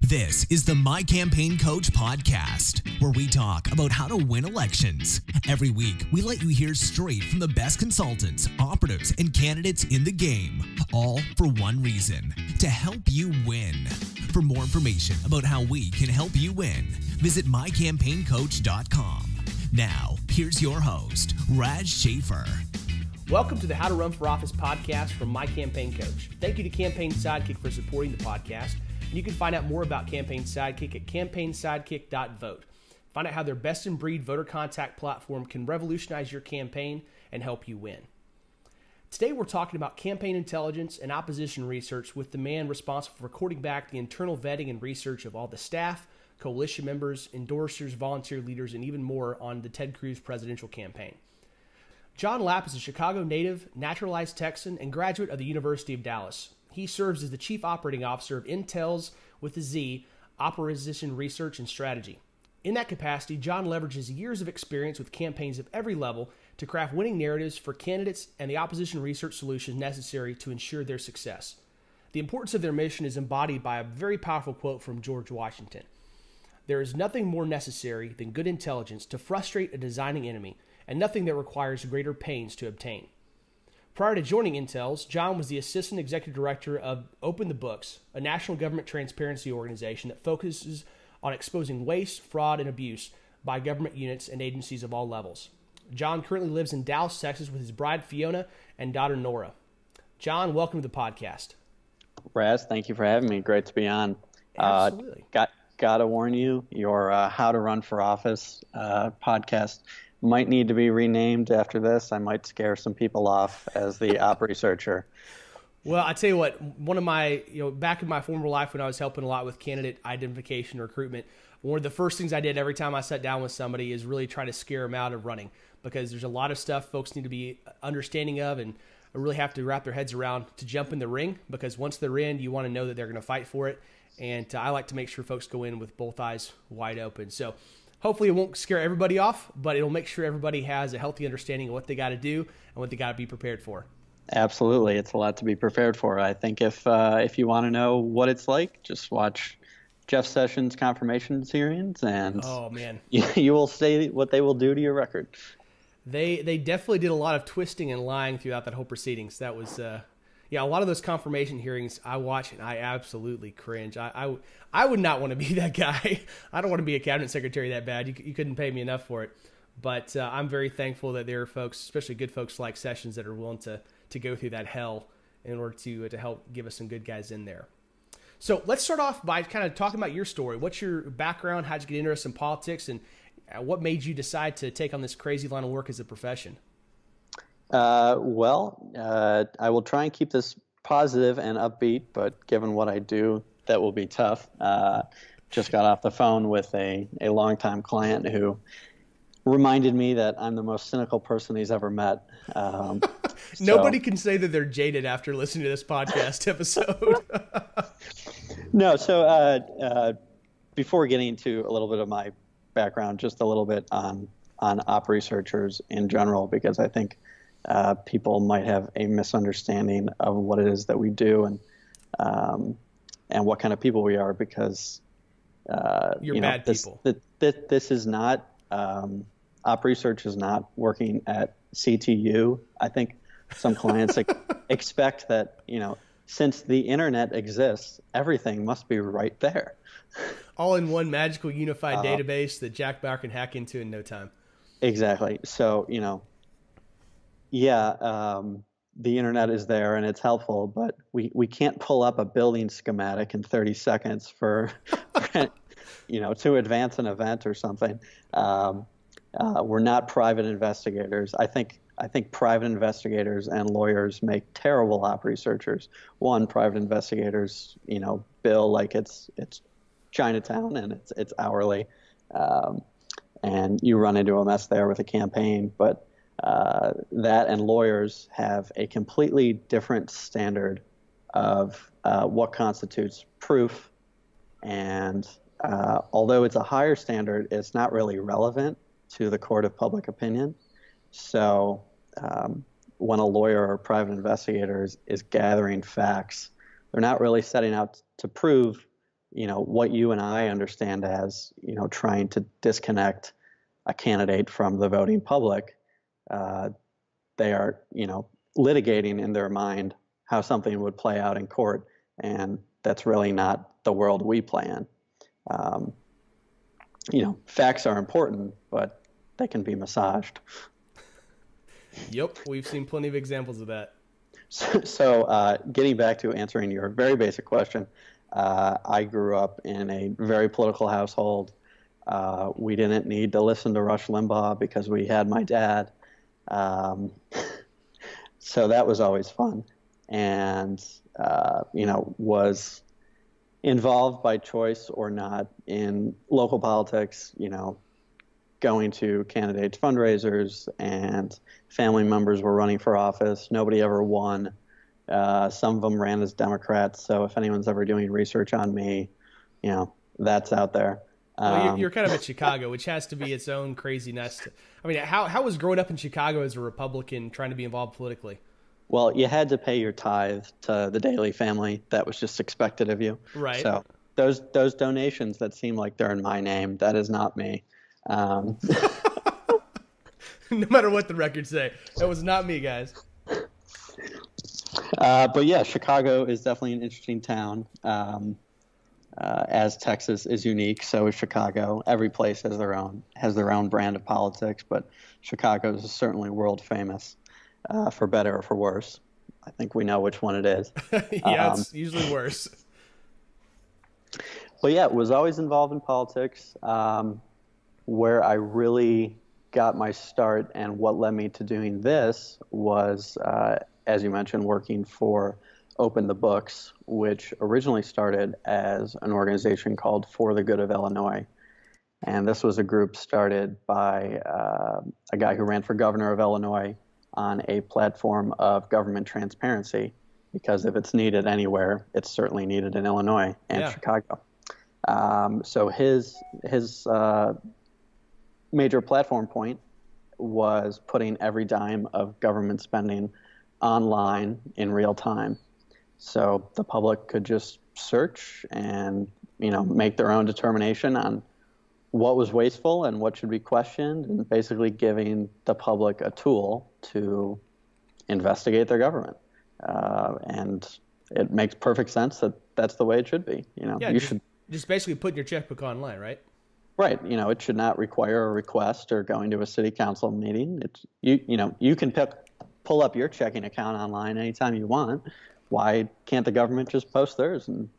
This is the My Campaign Coach podcast, where we talk about how to win elections. Every week, we let you hear straight from the best consultants, operatives, and candidates in the game, all for one reason, to help you win. For more information about how we can help you win, visit mycampaigncoach.com. Now, here's your host, Raj Schaefer. Welcome to the How to Run for Office podcast from My Campaign Coach. Thank you to Campaign Sidekick for supporting the podcast. And you can find out more about Campaign Sidekick at campaignsidekick.vote. Find out how their best-in-breed voter contact platform can revolutionize your campaign and help you win. Today we're talking about campaign intelligence and opposition research with the man responsible for recording back the internal vetting and research of all the staff, coalition members, endorsers, volunteer leaders, and even more on the Ted Cruz presidential campaign. John Lappe is a Chicago native, naturalized Texan, and graduate of the University of Dallas. He serves as the Chief Operating Officer of Intel's, with a Z, Opposition Research and Strategy. In that capacity, John leverages years of experience with campaigns of every level to craft winning narratives for candidates and the opposition research solutions necessary to ensure their success. The importance of their mission is embodied by a very powerful quote from George Washington. "There is nothing more necessary than good intelligence to frustrate a designing enemy, and nothing that requires greater pains to obtain." Prior to joining Intel's, John was the Assistant Executive Director of Open the Books, a national government transparency organization that focuses on exposing waste, fraud, and abuse by government units and agencies of all levels. John currently lives in Dallas, Texas with his bride Fiona and daughter Nora. John, welcome to the podcast. Raz, thank you for having me. Great to be on. Absolutely. Gotta warn you, your How to Run for Office podcast might need to be renamed after this. I might scare some people off as the op researcher. Well, I tell you what, one of my, back in my former life when I was helping a lot with candidate identification and recruitment, one of the first things I did every time I sat down with somebody is really try to scare them out of running, because there's a lot of stuff folks need to be understanding of and really have to wrap their heads around to jump in the ring, because once they're in, you want to know that they're going to fight for it. And I like to make sure folks go in with both eyes wide open. So hopefully it won't scare everybody off, but it'll make sure everybody has a healthy understanding of what they got to do and what they got to be prepared for. Absolutely. It's a lot to be prepared for. I think if you want to know what it's like, just watch Jeff Sessions' confirmation hearings, and oh man, you will see what they will do to your record. They definitely did a lot of twisting and lying throughout that whole proceedings. That was a lot of those confirmation hearings I watch and I absolutely cringe. I would not want to be that guy. I don't want to be a cabinet secretary that bad. You couldn't pay me enough for it. But I'm very thankful that there are folks, especially good folks like Sessions, that are willing to go through that hell in order to help give us some good guys in there. So let's start off by kind of talking about your story. What's your background? How'd you get interested in politics? And what made you decide to take on this crazy line of work as a profession? I will try and keep this positive and upbeat, but given what I do, that will be tough. Just got off the phone with a longtime client who reminded me that I'm the most cynical person he's ever met. Nobody can say that they're jaded after listening to this podcast episode. No, so before getting into a little bit of my background, just a little bit on op researchers in general, because I think people might have a misunderstanding of what it is that we do and what kind of people we are, because bad people. This is not op research is not working at CTU. I think some clients expect that since the internet exists, everything must be right there, all in one magical unified database that Jack Bauer can hack into in no time. Exactly. So the internet is there and it's helpful, but we can't pull up a building schematic in 30 seconds for to advance an event or something. We're not private investigators. I think private investigators and lawyers make terrible op researchers. One, private investigators, bill like it's Chinatown and it's hourly, and you run into a mess there with a campaign. But that and lawyers have a completely different standard of what constitutes proof, and although it's a higher standard, it's not really relevant to the court of public opinion. So when a lawyer or private investigator is gathering facts, they're not really setting out to prove what you and I understand as, trying to disconnect a candidate from the voting public. They are, litigating in their mind how something would play out in court, and that's really not the world we play in. Facts are important, but they can be massaged. Yep, we've seen plenty of examples of that. So getting back to answering your very basic question, I grew up in a very political household. We didn't need to listen to Rush Limbaugh because we had my dad. So that was always fun. And, was involved by choice or not in local politics, going to candidates' fundraisers, and family members were running for office. Nobody ever won. Some of them ran as Democrats. So if anyone's ever doing research on me, that's out there. Well, you're kind of at Chicago, which has to be its own crazy nest. I mean, how was growing up in Chicago as a Republican trying to be involved politically? Well, you had to pay your tithe to the Daly family. That was just expected of you. Right. So those donations that seem like they're in my name, that is not me. No matter what the records say, that was not me, guys. But yeah, Chicago is definitely an interesting town. As Texas is unique, so is Chicago. Every place has their own brand of politics, but Chicago is certainly world famous, for better or for worse. I think we know which one it is. Yeah, it's usually worse. But yeah, was always involved in politics. Where I really got my start and what led me to doing this was, as you mentioned, working for Open the Books, which originally started as an organization called For the Good of Illinois. And this was a group started by a guy who ran for governor of Illinois on a platform of government transparency, because if it's needed anywhere, it's certainly needed in Illinois and Chicago. So his major platform point was putting every dime of government spending online in real time. So the public could just search and, make their own determination on what was wasteful and what should be questioned, and basically giving the public a tool to investigate their government. And it makes perfect sense that that's the way it should be. You should just basically putting your checkbook online, right? Right. It should not require a request or going to a city council meeting. You can pull up your checking account online anytime you want. Why can't the government just post theirs? And,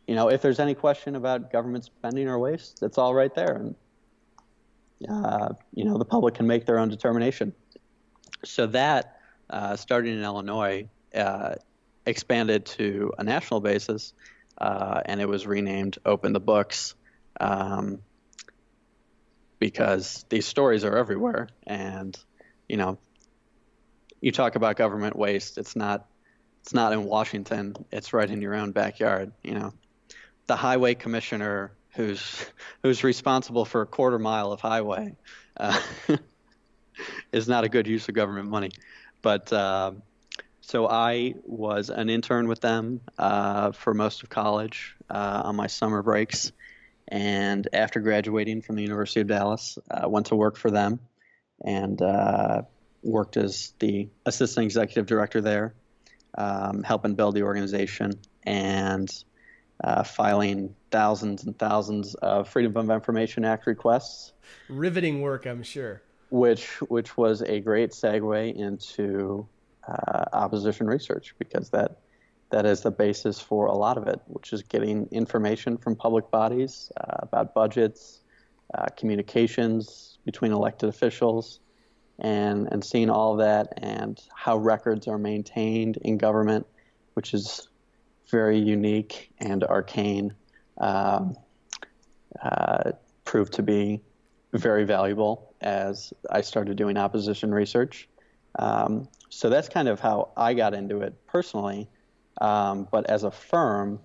if there's any question about government spending or waste, it's all right there. And, the public can make their own determination. So that, starting in Illinois, expanded to a national basis, and it was renamed Open the Books, because these stories are everywhere. And, you talk about government waste, it's not in Washington, it's right in your own backyard. The highway commissioner who's responsible for a quarter mile of highway is not a good use of government money. But so I was an intern with them for most of college on my summer breaks. And after graduating from the University of Dallas, I went to work for them and worked as the assistant executive director there, helping build the organization and filing thousands and thousands of Freedom of Information Act requests. Riveting work, I'm sure. Which was a great segue into opposition research, because that is the basis for a lot of it, which is getting information from public bodies about budgets, communications between elected officials, and seeing all of that and how records are maintained in government, which is very unique and arcane, proved to be very valuable as I started doing opposition research. So that's kind of how I got into it personally. But as a firm,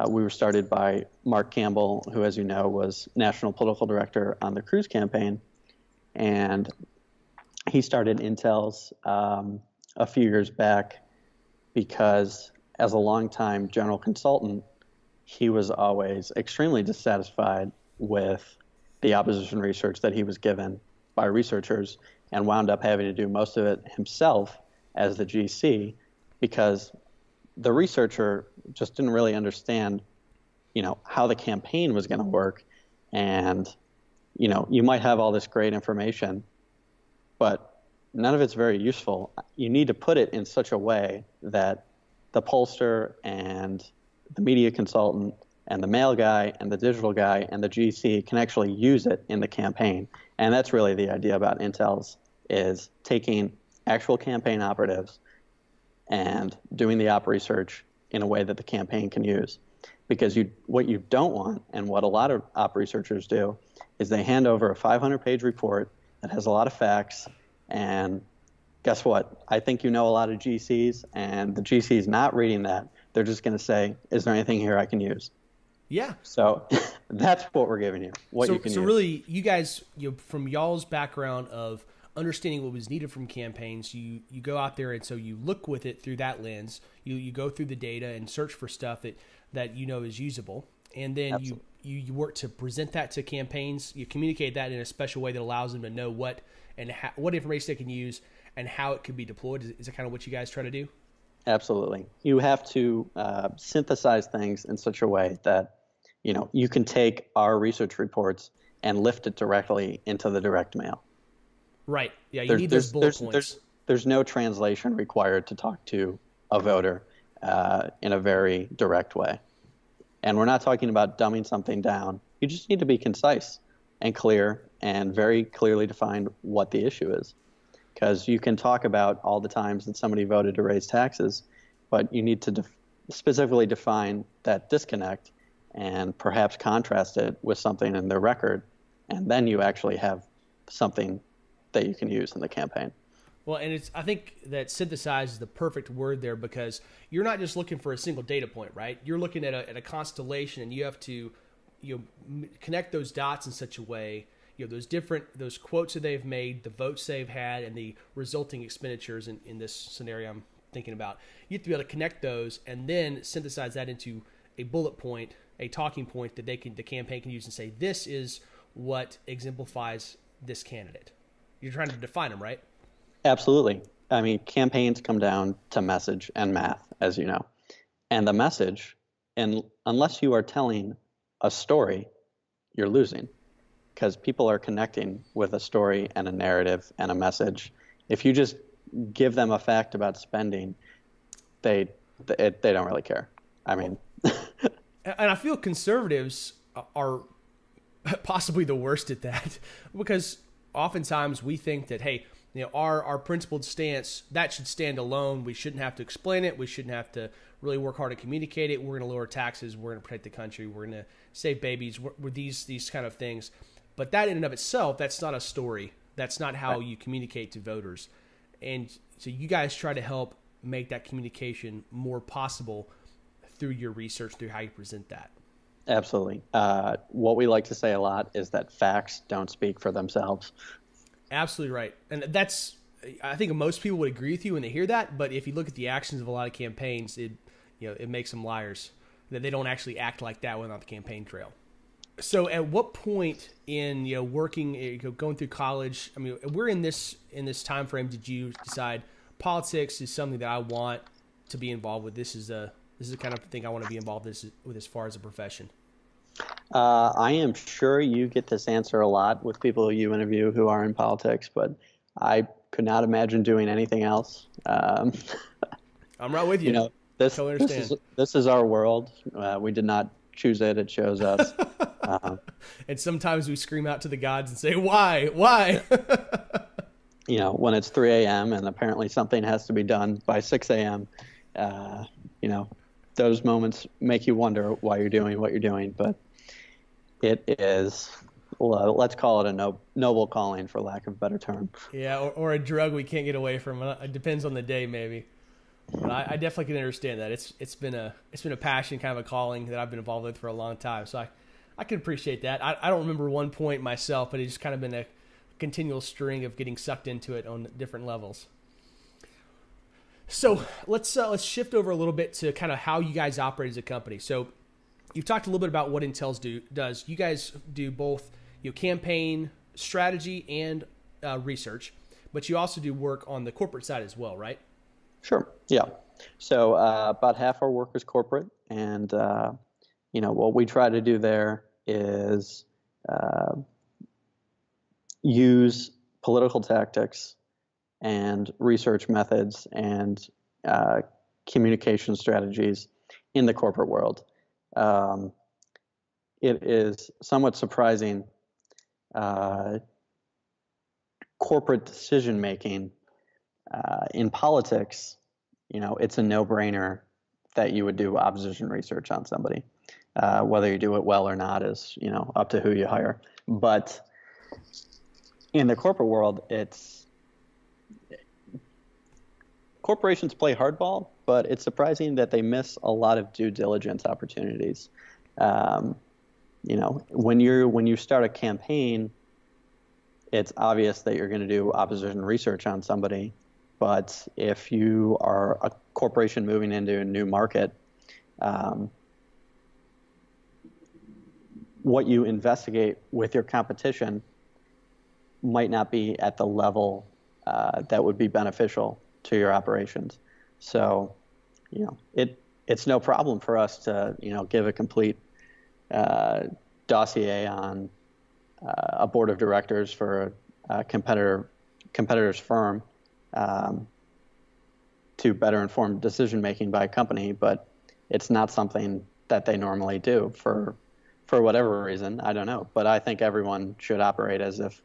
we were started by Mark Campbell, who, as you know, was national political director on the Cruz campaign. And he started Intel's a few years back because, as a longtime general consultant, he was always extremely dissatisfied with the opposition research that he was given by researchers, and wound up having to do most of it himself as the GC, because the researcher just didn't really understand, how the campaign was going to work. And, you might have all this great information, but none of it's very useful. You need to put it in such a way that the pollster and the media consultant and the mail guy and the digital guy and the GC can actually use it in the campaign. And that's really the idea about intels, is taking actual campaign operatives and doing the op research in a way that the campaign can use. Because what you don't want, and what a lot of op researchers do, is they hand over a 500-page report that has a lot of facts, and guess what? I think you know a lot of GCs, and the GC is not reading that. They're just going to say, is there anything here I can use? Yeah. So that's what we're giving you, you can use. So really, you guys, from y'all's background of understanding what was needed from campaigns, you go out there, and so you look with it through that lens. You go through the data and search for stuff that is usable, and then you work to present that to campaigns. You communicate that in a special way that allows them to know what information they can use and how it could be deployed. Is that kind of what you guys try to do? Absolutely. You have to synthesize things in such a way that you can take our research reports and lift it directly into the direct mail. Right. Yeah, you need those bullet points. There's no translation required to talk to a voter in a very direct way. And we're not talking about dumbing something down. You just need to be concise and clear and very clearly define what the issue is. Because you can talk about all the times that somebody voted to raise taxes, but you need to specifically define that disconnect and perhaps contrast it with something in their record, and then you actually have something that you can use in the campaign. Well, and I think that synthesize is the perfect word there, because you're not just looking for a single data point, right? You're looking at a constellation, and you have to connect those dots in such a way, those quotes that they've made, the votes they've had, and the resulting expenditures in this scenario I'm thinking about. You have to be able to connect those and then synthesize that into a bullet point, a talking point that the campaign can use and say, this is what exemplifies this candidate. You're trying to define them, right? Absolutely. I mean, campaigns come down to message and math, as you know. And the message, and unless you are telling a story, you're losing, because people are connecting with a story and a narrative and a message. If you just give them a fact about spending, they don't really care. I mean, and I feel conservatives are possibly the worst at that, because oftentimes we think that, hey, our principled stance, that should stand alone. We shouldn't have to explain it. We shouldn't have to really work hard to communicate it. We're going to lower taxes. We're going to protect the country. We're going to save babies. We're these kind of things. But that in and of itself, that's not a story. That's not how you communicate to voters. And so you guys try to help make that communication more possible through your research, through how you present that. Absolutely. What we like to say a lot is that facts don't speak for themselves. Absolutely right. And I think most people would agree with you when they hear that, but if you look at the actions of a lot of campaigns, it makes them liars, that they don't actually act like that when on the campaign trail. So at what point in working, going through college, I mean, we're in this time frame, did you decide politics is something that I want to be involved with? This is the kind of thing I want to be involved with as far as a profession. I am sure you get this answer a lot with people you interview who are in politics, but I could not imagine doing anything else. I'm right with you. This is our world. We did not choose it. It chose us. And sometimes we scream out to the gods and say, why? When it's 3 a.m. and apparently something has to be done by 6 a.m., those moments make you wonder why you're doing what you're doing. But it is, let's call it a noble calling, for lack of a better term. Yeah, or a drug we can't get away from. It depends on the day, maybe. But I definitely can understand that. It's been a passion, kind of a calling that I've been involved with for a long time. So I can appreciate that. I don't remember one point myself, but it's just kind of been a continual string of getting sucked into it on different levels. So let's shift over a little bit to kind of how you guys operate as a company. So you've talked a little bit about what Intel's does. You guys do both, campaign strategy and research, but you also do work on the corporate side as well, right? Sure. Yeah. So about half our work is corporate, and what we try to do there is use political tactics and research methods and communication strategies in the corporate world. It is somewhat surprising. Corporate decision making in politics, it's a no-brainer that you would do opposition research on somebody. Whether you do it well or not is, up to who you hire. But in the corporate world, corporations play hardball, but it's surprising that they miss a lot of due diligence opportunities. When you start a campaign, it's obvious that you're going to do opposition research on somebody. But if you are a corporation moving into a new market, what you investigate with your competition might not be at the level that would be beneficial to your operations. So, it's no problem for us to, give a complete dossier on a board of directors for a competitor's firm to better inform decision making by a company, but it's not something that they normally do for whatever reason. I don't know, but I think everyone should operate as if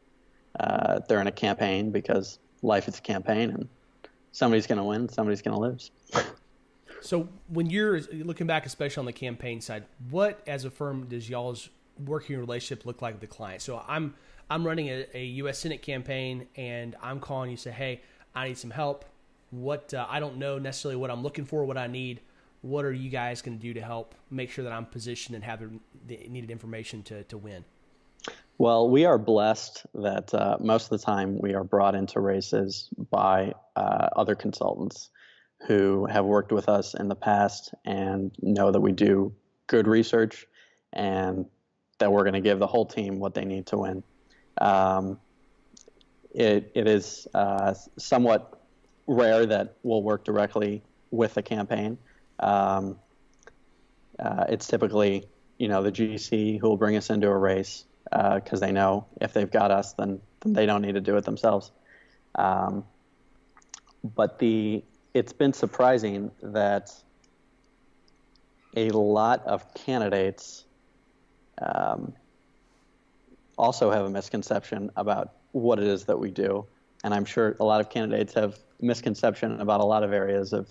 they're in a campaign, because life is a campaign, and somebody's going to win, somebody's going to lose. So when you're looking back, especially on the campaign side, what as a firm does y'all's working relationship look like with the client? So I'm running a U.S. Senate campaign, and I'm calling you, say, hey, I need some help. I don't know necessarily what I'm looking for, what I need. What are you guys going to do to help make sure that I'm positioned and have the needed information to win? Well, we are blessed that most of the time we are brought into races by other consultants who have worked with us in the past and know that we do good research and that we're going to give the whole team what they need to win. It is somewhat rare that we'll work directly with the campaign. It's typically, the GC who will bring us into a race because they know if they've got us, then they don't need to do it themselves. But it's been surprising that a lot of candidates also have a misconception about what it is that we do. And I'm sure a lot of candidates have misconception about a lot of areas of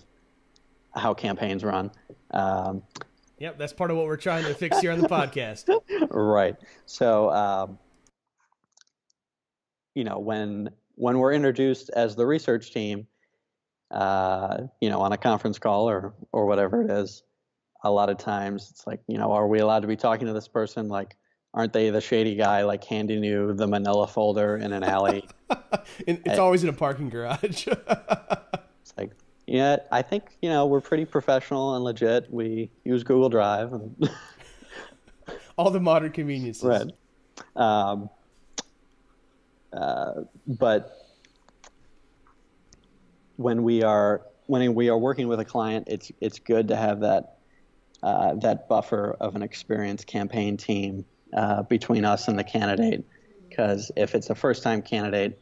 how campaigns run. Yep, that's part of what we're trying to fix here on the podcast. Right. So, when we're introduced as the research team, on a conference call or whatever it is, a lot of times it's like, are we allowed to be talking to this person? Like, aren't they the shady guy, like handing you the manila folder in an alley? It's always in a parking garage. It's like, yeah, I think, we're pretty professional and legit. We use Google Drive and all the modern conveniences. Right. But when we are working with a client, it's good to have that buffer of an experienced campaign team between us and the candidate, because if it's a first-time candidate,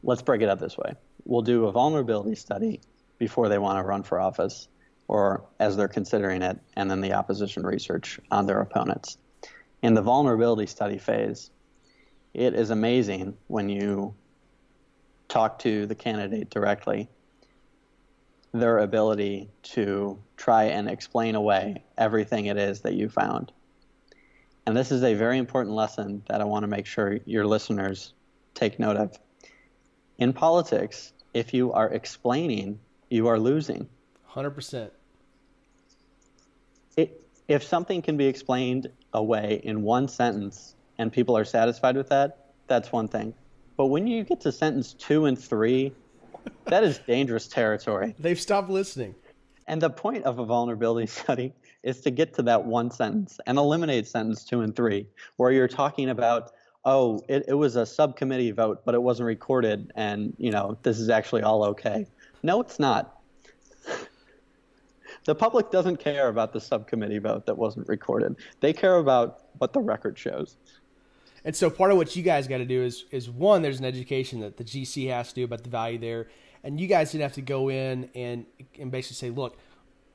let's break it up this way. We'll do a vulnerability study before they want to run for office or as they're considering it, and then the opposition research on their opponents. In the vulnerability study phase, it is amazing when you talk to the candidate directly, their ability to try and explain away everything it is that you found. And this is a very important lesson that I want to make sure your listeners take note of. In politics, if you are explaining, you are losing. 100%. If something can be explained away in one sentence and people are satisfied with that, that's one thing. But when you get to sentence 2 and 3, that is dangerous territory. They've stopped listening. And the point of a vulnerability study is to get to that one sentence and eliminate sentence 2 and 3, where you're talking about, oh, it was a subcommittee vote, but it wasn't recorded, and this is actually all okay. No, it's not. The public doesn't care about the subcommittee vote that wasn't recorded. They care about what the record shows. And so part of what you guys got to do is one, there's an education that the GC has to do about the value there. And you guys didn't have to go in and basically say, look,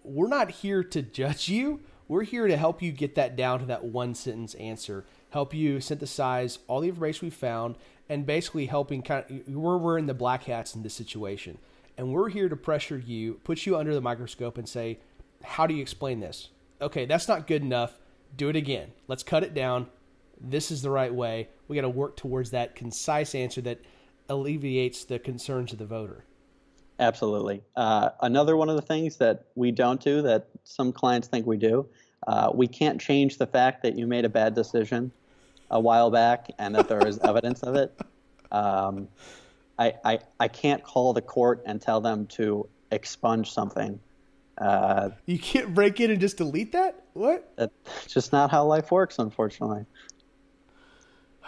we're not here to judge you. We're here to help you get that down to that one sentence answer, help you synthesize all the information we found, and basically helping we're wearing the black hats in this situation. And we're here to pressure you, put you under the microscope and say, how do you explain this? Okay, that's not good enough. Do it again. Let's cut it down. This is the right way. We got to work towards that concise answer that alleviates the concerns of the voter. Absolutely. Another one of the things that we don't do that some clients think we do, we can't change the fact that you made a bad decision a while back and that there is evidence of it. I can't call the court and tell them to expunge something. You can't break in and just delete that? What? That's just not how life works, unfortunately.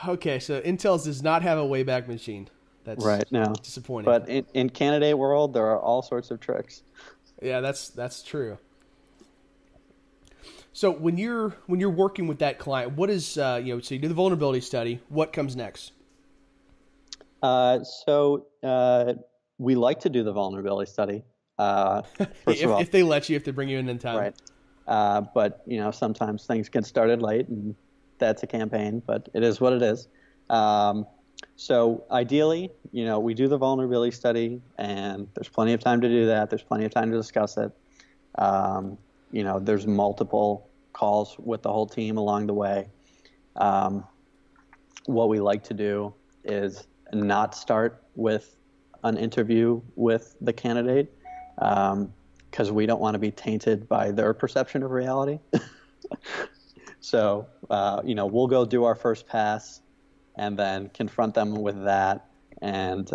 Okay, so Intel does not have a Wayback Machine. That's right. No, disappointing. But in candidate world, there are all sorts of tricks. Yeah, that's true. So when you're working with that client, what is so you do the vulnerability study. What comes next? So we like to do the vulnerability study. If they let you, if they bring you in time. Right. But sometimes things get started late, and that's a campaign. But it is what it is. So ideally, we do the vulnerability study, and there's plenty of time to do that. There's plenty of time to discuss it. There's multiple calls with the whole team along the way. What we like to do is not start with an interview with the candidate, because we don't want to be tainted by their perception of reality. So, we'll go do our first pass and then confront them with that and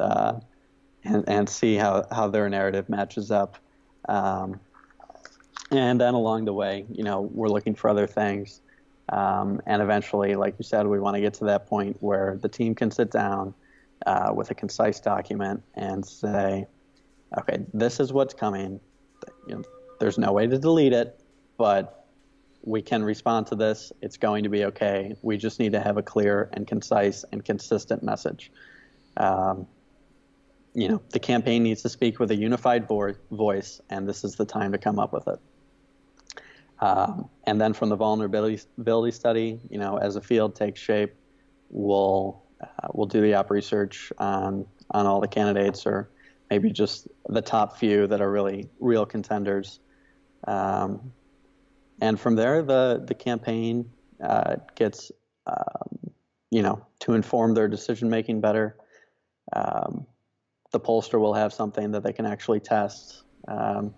see how their narrative matches up. And then along the way, we're looking for other things. And eventually, like you said, we want to get to that point where the team can sit down with a concise document and say, okay, this is what's coming. There's no way to delete it, but we can respond to this. It's going to be okay. We just need to have a clear and concise and consistent message. The campaign needs to speak with a unified voice, and this is the time to come up with it. And then from the vulnerability study, as the field takes shape, we'll do the op research on all the candidates, or maybe just the top few that are really real contenders. And from there, the campaign gets, to inform their decision making better. The pollster will have something that they can actually test. I'm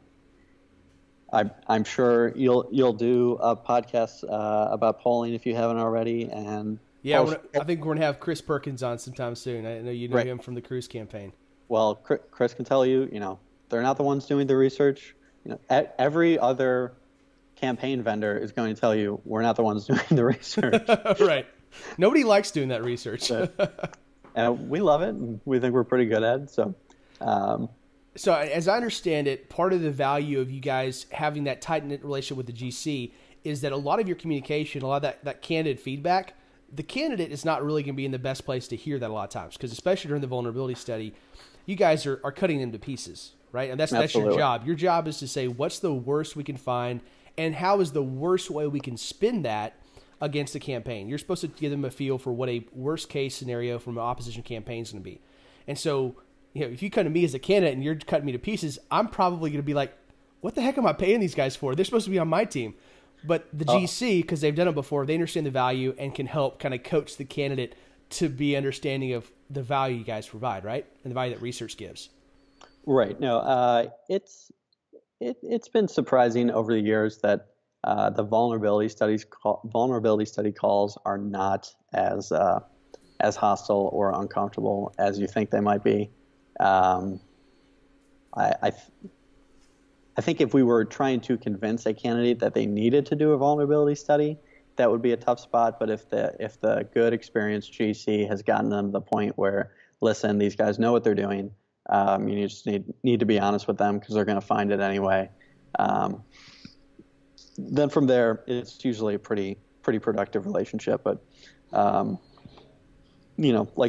sure you'll do a podcast about polling if you haven't already. And yeah, I think we're gonna have Chris Perkins on sometime soon. I know you know him from the Cruz campaign. Well, Chris can tell you, they're not the ones doing the research. Every other campaign vendor is going to tell you we're not the ones doing the research. Right. Nobody likes doing that research. And we love it, and we think we're pretty good at it. So as I understand it, part of the value of you guys having that tight-knit relationship with the GC is that a lot of your communication, a lot of that candidate feedback, the candidate is not really going to be in the best place to hear that a lot of times, because especially during the vulnerability study, you guys are cutting them to pieces, right? And that's your job. Your job is to say, what's the worst we can find, and how is the worst way we can spin that against the campaign? You're supposed to give them a feel for what a worst case scenario from an opposition campaign is going to be. And so, if you come to me as a candidate and you're cutting me to pieces, I'm probably going to be like, what the heck am I paying these guys for? They're supposed to be on my team. But the GC, because they've done it before, they understand the value and can help kind of coach the candidate to be understanding of the value you guys provide, right? And the value that research gives. Right. No, it's been surprising over the years that the vulnerability study calls are not as hostile or uncomfortable as you think they might be. I think if we were trying to convince a candidate that they needed to do a vulnerability study, that would be a tough spot. But if the good experienced GC has gotten them to the point where, listen, these guys know what they're doing, you just need to be honest with them because they're going to find it anyway. Then from there, it's usually a pretty productive relationship. But like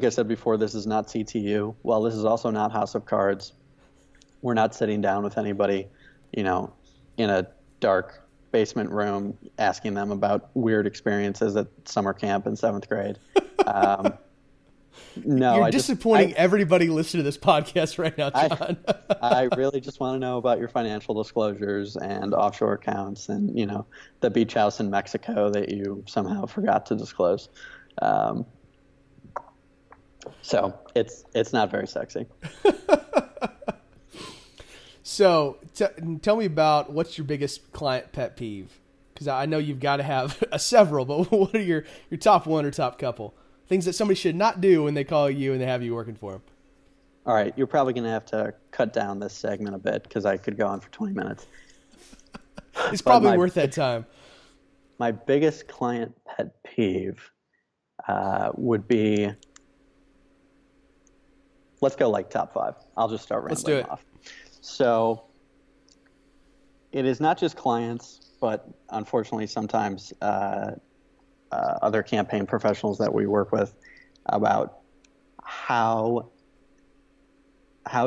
I said before, this is not CTU. Well, this is also not House of Cards. We're not sitting down with anybody, in a dark basement room asking them about weird experiences at summer camp in 7th grade. No, you're disappointing everybody listening to this podcast right now, John. I really just want to know about your financial disclosures and offshore accounts and, the beach house in Mexico that you somehow forgot to disclose. So it's not very sexy. So tell me about what's your biggest client pet peeve? Because I know you've got to have several, but what are your top one or top couple? Things that somebody should not do when they call you and they have you working for them. All right, you're probably going to have to cut down this segment a bit because I could go on for 20 minutes. It's probably worth that time. My biggest client pet peeve would be, let's go like top 5. I'll just start rambling off. So it is not just clients, but unfortunately sometimes other campaign professionals that we work with about how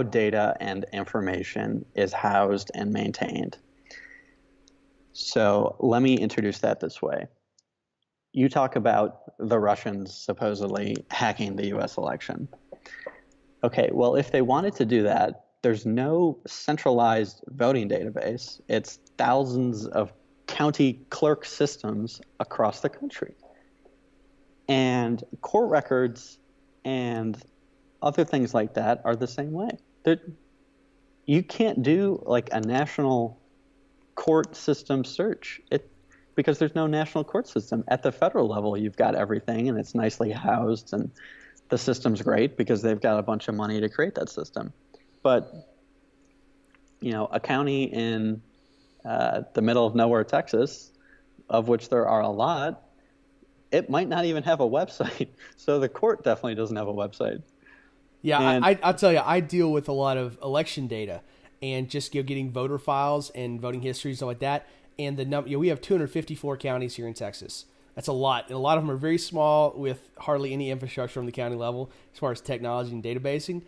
data and information is housed and maintained. So let me introduce that this way. You talk about the Russians supposedly hacking the U.S. election. Okay, well, if they wanted to do that, there's no centralized voting database. It's thousands of county clerk systems across the country. And court records and other things like that are the same way. You can't do like a national court system search because there's no national court system. At the federal level, you've got everything and it's nicely housed and the system's great because they've got a bunch of money to create that system. But, a county in the middle of nowhere, Texas, of which there are a lot, it might not even have a website. So the court definitely doesn't have a website. Yeah, I'll tell you, I deal with a lot of election data and just getting voter files and voting history, stuff like that. And the number, we have 254 counties here in Texas. That's a lot. And a lot of them are very small with hardly any infrastructure on the county level as far as technology and databasing.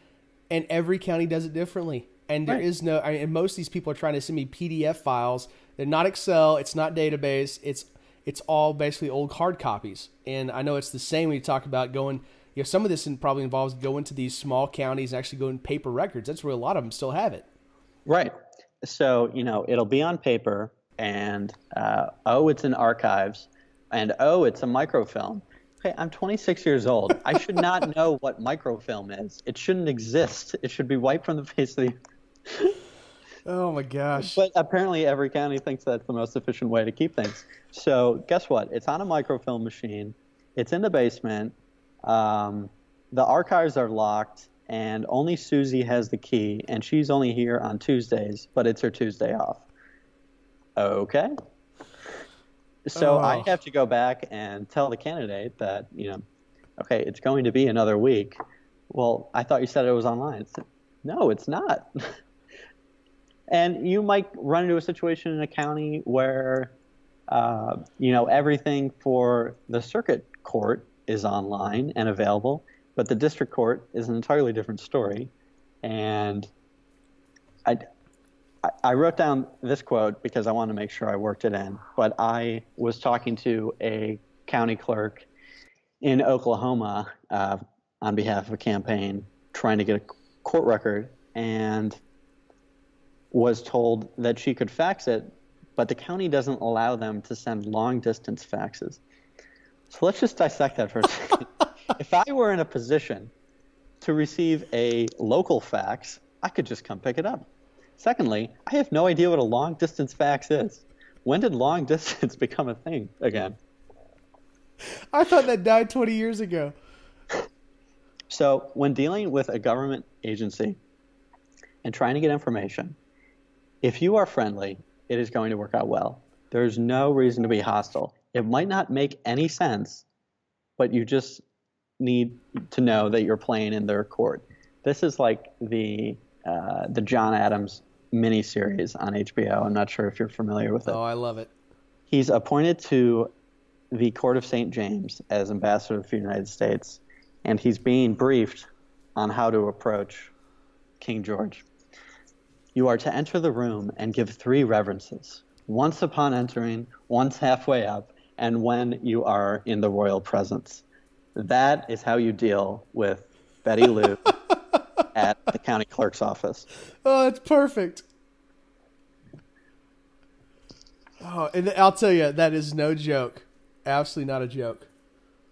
And every county does it differently. And there is no, and most of these people are trying to send me PDF files. They're not Excel. It's not database. It's all basically old hard copies. And I know it's the same when you talk about going, some of this probably involves going to these small counties and actually going paper records. That's where a lot of them still have it. Right. So, it'll be on paper and, it's in archives and, it's a microfilm. Okay, I'm 26 years old. I should not know what microfilm is. It shouldn't exist. It should be wiped from the face of the Oh my gosh. But apparently every county thinks that's the most efficient way to keep things. So guess what? It's on a microfilm machine. It's in the basement. The archives are locked, and only Susie has the key, and she's only here on Tuesdays, but it's her Tuesday off. Okay. So I have to go back and tell the candidate that, okay, it's going to be another week. Well, I thought you said it was online. No, it's not. And you might run into a situation in a county where, everything for the circuit court is online and available, but the district court is an entirely different story. And I wrote down this quote because I wanted to make sure I worked it in, but I was talking to a county clerk in Oklahoma on behalf of a campaign trying to get a court record, and was told that she could fax it, but the county doesn't allow them to send long-distance faxes. So let's just dissect that for a second. If I were in a position to receive a local fax, I could just come pick it up. Secondly, I have no idea what a long-distance fax is. When did long-distance become a thing again? I thought that died 20 years ago. So when dealing with a government agency and trying to get information, If you are friendly, it is going to work out well. There's no reason to be hostile. It might not make any sense, but you just need to know that you're playing in their court. This is like the John Adams miniseries on HBO. I'm not sure if you're familiar with it. Oh, I love it. He's appointed to the Court of St. James as ambassador of the United States, and he's being briefed on how to approach King George. You are to enter the room and give 3 reverences, once upon entering, once halfway up, and when you are in the royal presence. That is how you deal with Betty Lou at the county clerk's office. Oh, it's perfect. Oh, and I'll tell you, that is no joke. Absolutely not a joke.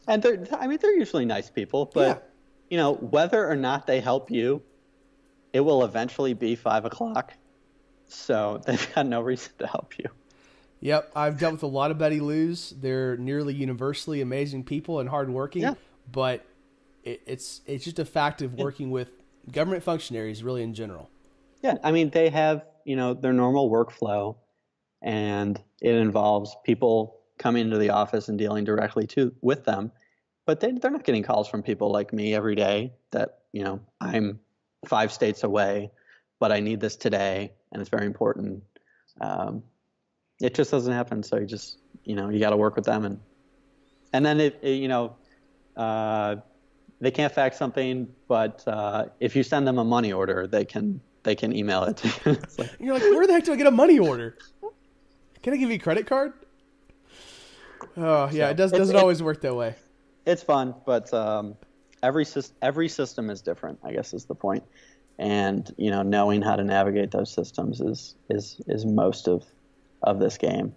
And they're usually nice people, but whether or not they help you, it will eventually be 5 o'clock. So they've got no reason to help you. Yep, I've dealt with a lot of Betty Lou's. They're nearly universally amazing people and hardworking, but it's just a fact of working with government functionaries really in general. Yeah, I mean, they have, their normal workflow, and it involves people coming into the office and dealing directly with them, but they're not getting calls from people like me every day that, I'm 5 states away, but I need this today, and it's very important. It just doesn't happen. So you just, you got to work with them. And then, they can't fax something, but if you send them a money order, they can email it to you. You're like, where the heck do I get a money order? Can I give you a credit card? Oh, yeah, it doesn't always work that way. It's fun, but every system is different, I guess is the point. And, knowing how to navigate those systems is most of this game.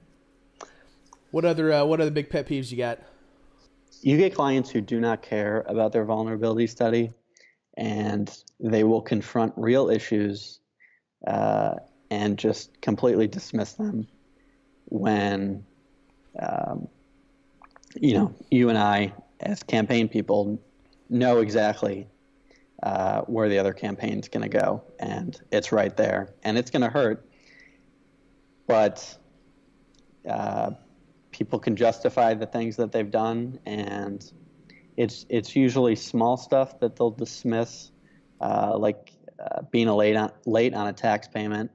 What other big pet peeves you got? You get clients who do not care about their vulnerability study, and they will confront real issues and just completely dismiss them when, you and I, as campaign people, know exactly where the other campaign's going to go, and it's right there, and it's going to hurt. But people can justify the things that they've done, and it's usually small stuff that they'll dismiss, like being late on a tax payment.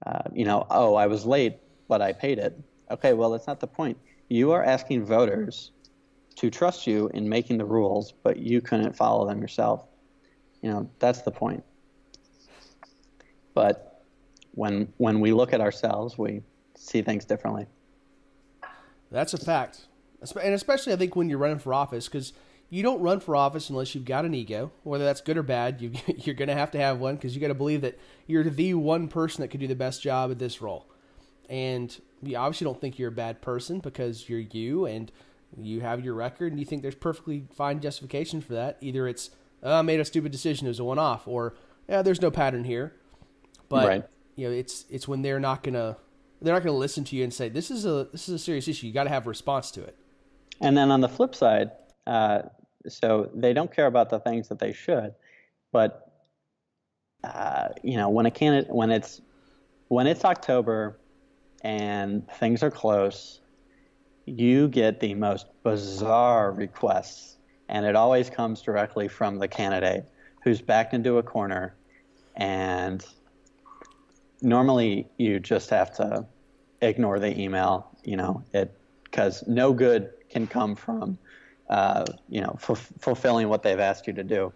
I was late, but I paid it. Okay, well, that's not the point. You are asking voters to trust you in making the rules, but you couldn't follow them yourself. That's the point. But when we look at ourselves, we see things differently. That's a fact. And especially, I think, when you're running for office, because you don't run for office unless you've got an ego. Whether that's good or bad, you're going to have one, because you got to believe that you're the one person that could do the best job at this role. And you obviously don't think you're a bad person because you're you, and you have your record, and you think there's perfectly fine justification for that. Either it's, I made a stupid decision, it was a one-off, or, there's no pattern here. But, right. It's when they're not going to listen to you and say, this is a serious issue. You got to have a response to it. And then on the flip side, so they don't care about the things that they should, but when it's October and things are close, you get the most bizarre requests, and it always comes directly from the candidate who's backed into a corner, and normally you just have to ignore the email, because no good can come from, fulfilling what they've asked you to do.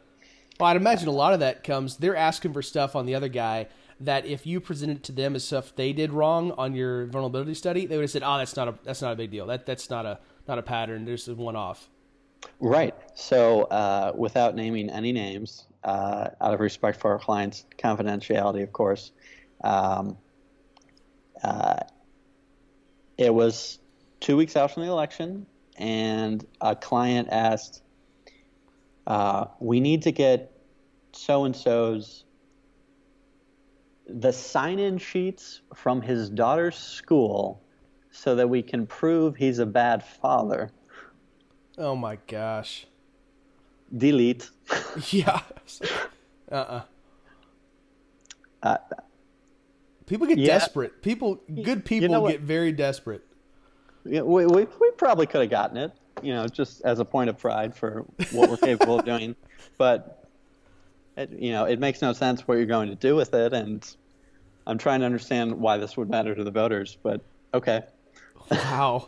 Well, I'd imagine a lot of that comes, they're asking for stuff on the other guy that if you presented it to them as stuff they did wrong on your vulnerability study, they would have said, "Oh, that's not a big deal. That's not a pattern. There's a one-off." Right. So, without naming any names, out of respect for our clients' confidentiality, of course, it was 2 weeks out from the election, and a client asked, "We need to get so-and-so's the sign-in sheets from his daughter's school so that we can prove he's a bad father." Oh my gosh. Delete. Yeah. People get desperate. Good people get very desperate. Yeah, we probably could have gotten it, just as a point of pride for what we're capable of doing. But, it makes no sense what you're going to do with it. And I'm trying to understand why this would matter to the voters. But, okay. Wow.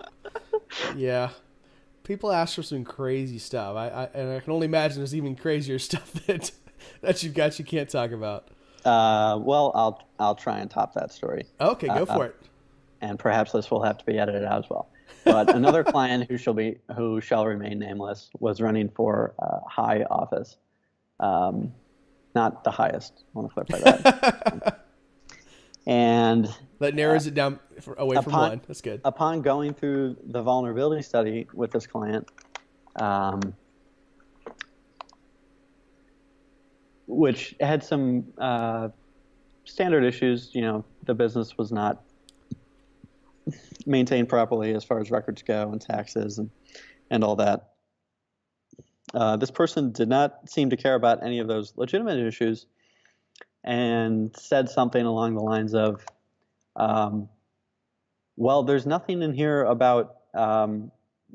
Yeah. People ask for some crazy stuff. And I can only imagine there's even crazier stuff that you've got you can't talk about. Well, I'll try and top that story. Okay, go for it. And perhaps this will have to be edited out as well. But another client who shall remain nameless was running for high office, not the highest. I want to clarify that. And that narrows it down away from one. That's good. Upon going through the vulnerability study with this client, which had some standard issues. The business was not maintained properly as far as records go and taxes and all that. This person did not seem to care about any of those legitimate issues and said something along the lines of, well, there's nothing in here about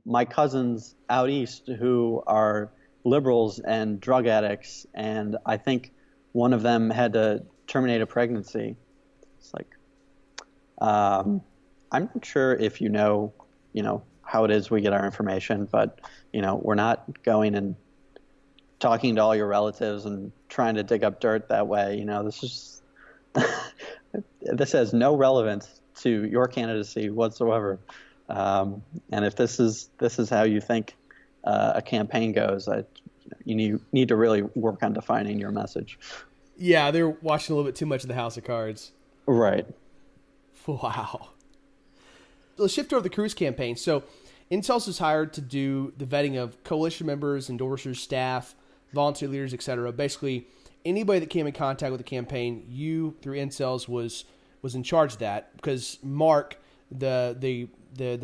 my cousins out east who are liberals and drug addicts, and I think one of them had to terminate a pregnancy. It's like, I'm not sure if you know how it is we get our information, but we're not going and talking to all your relatives and trying to dig up dirt that way. This is this has no relevance to your candidacy whatsoever. And if this is how you think a campaign goes, you need to really work on defining your message. Yeah, they're watching a little bit too much of the House of Cards. Right. Wow. Let's shift over to the Cruz campaign. So Intel's was hired to do the vetting of coalition members, endorsers, staff, volunteer leaders, etc. Basically, anybody that came in contact with the campaign, you through Intel's was in charge of that, because Mark, the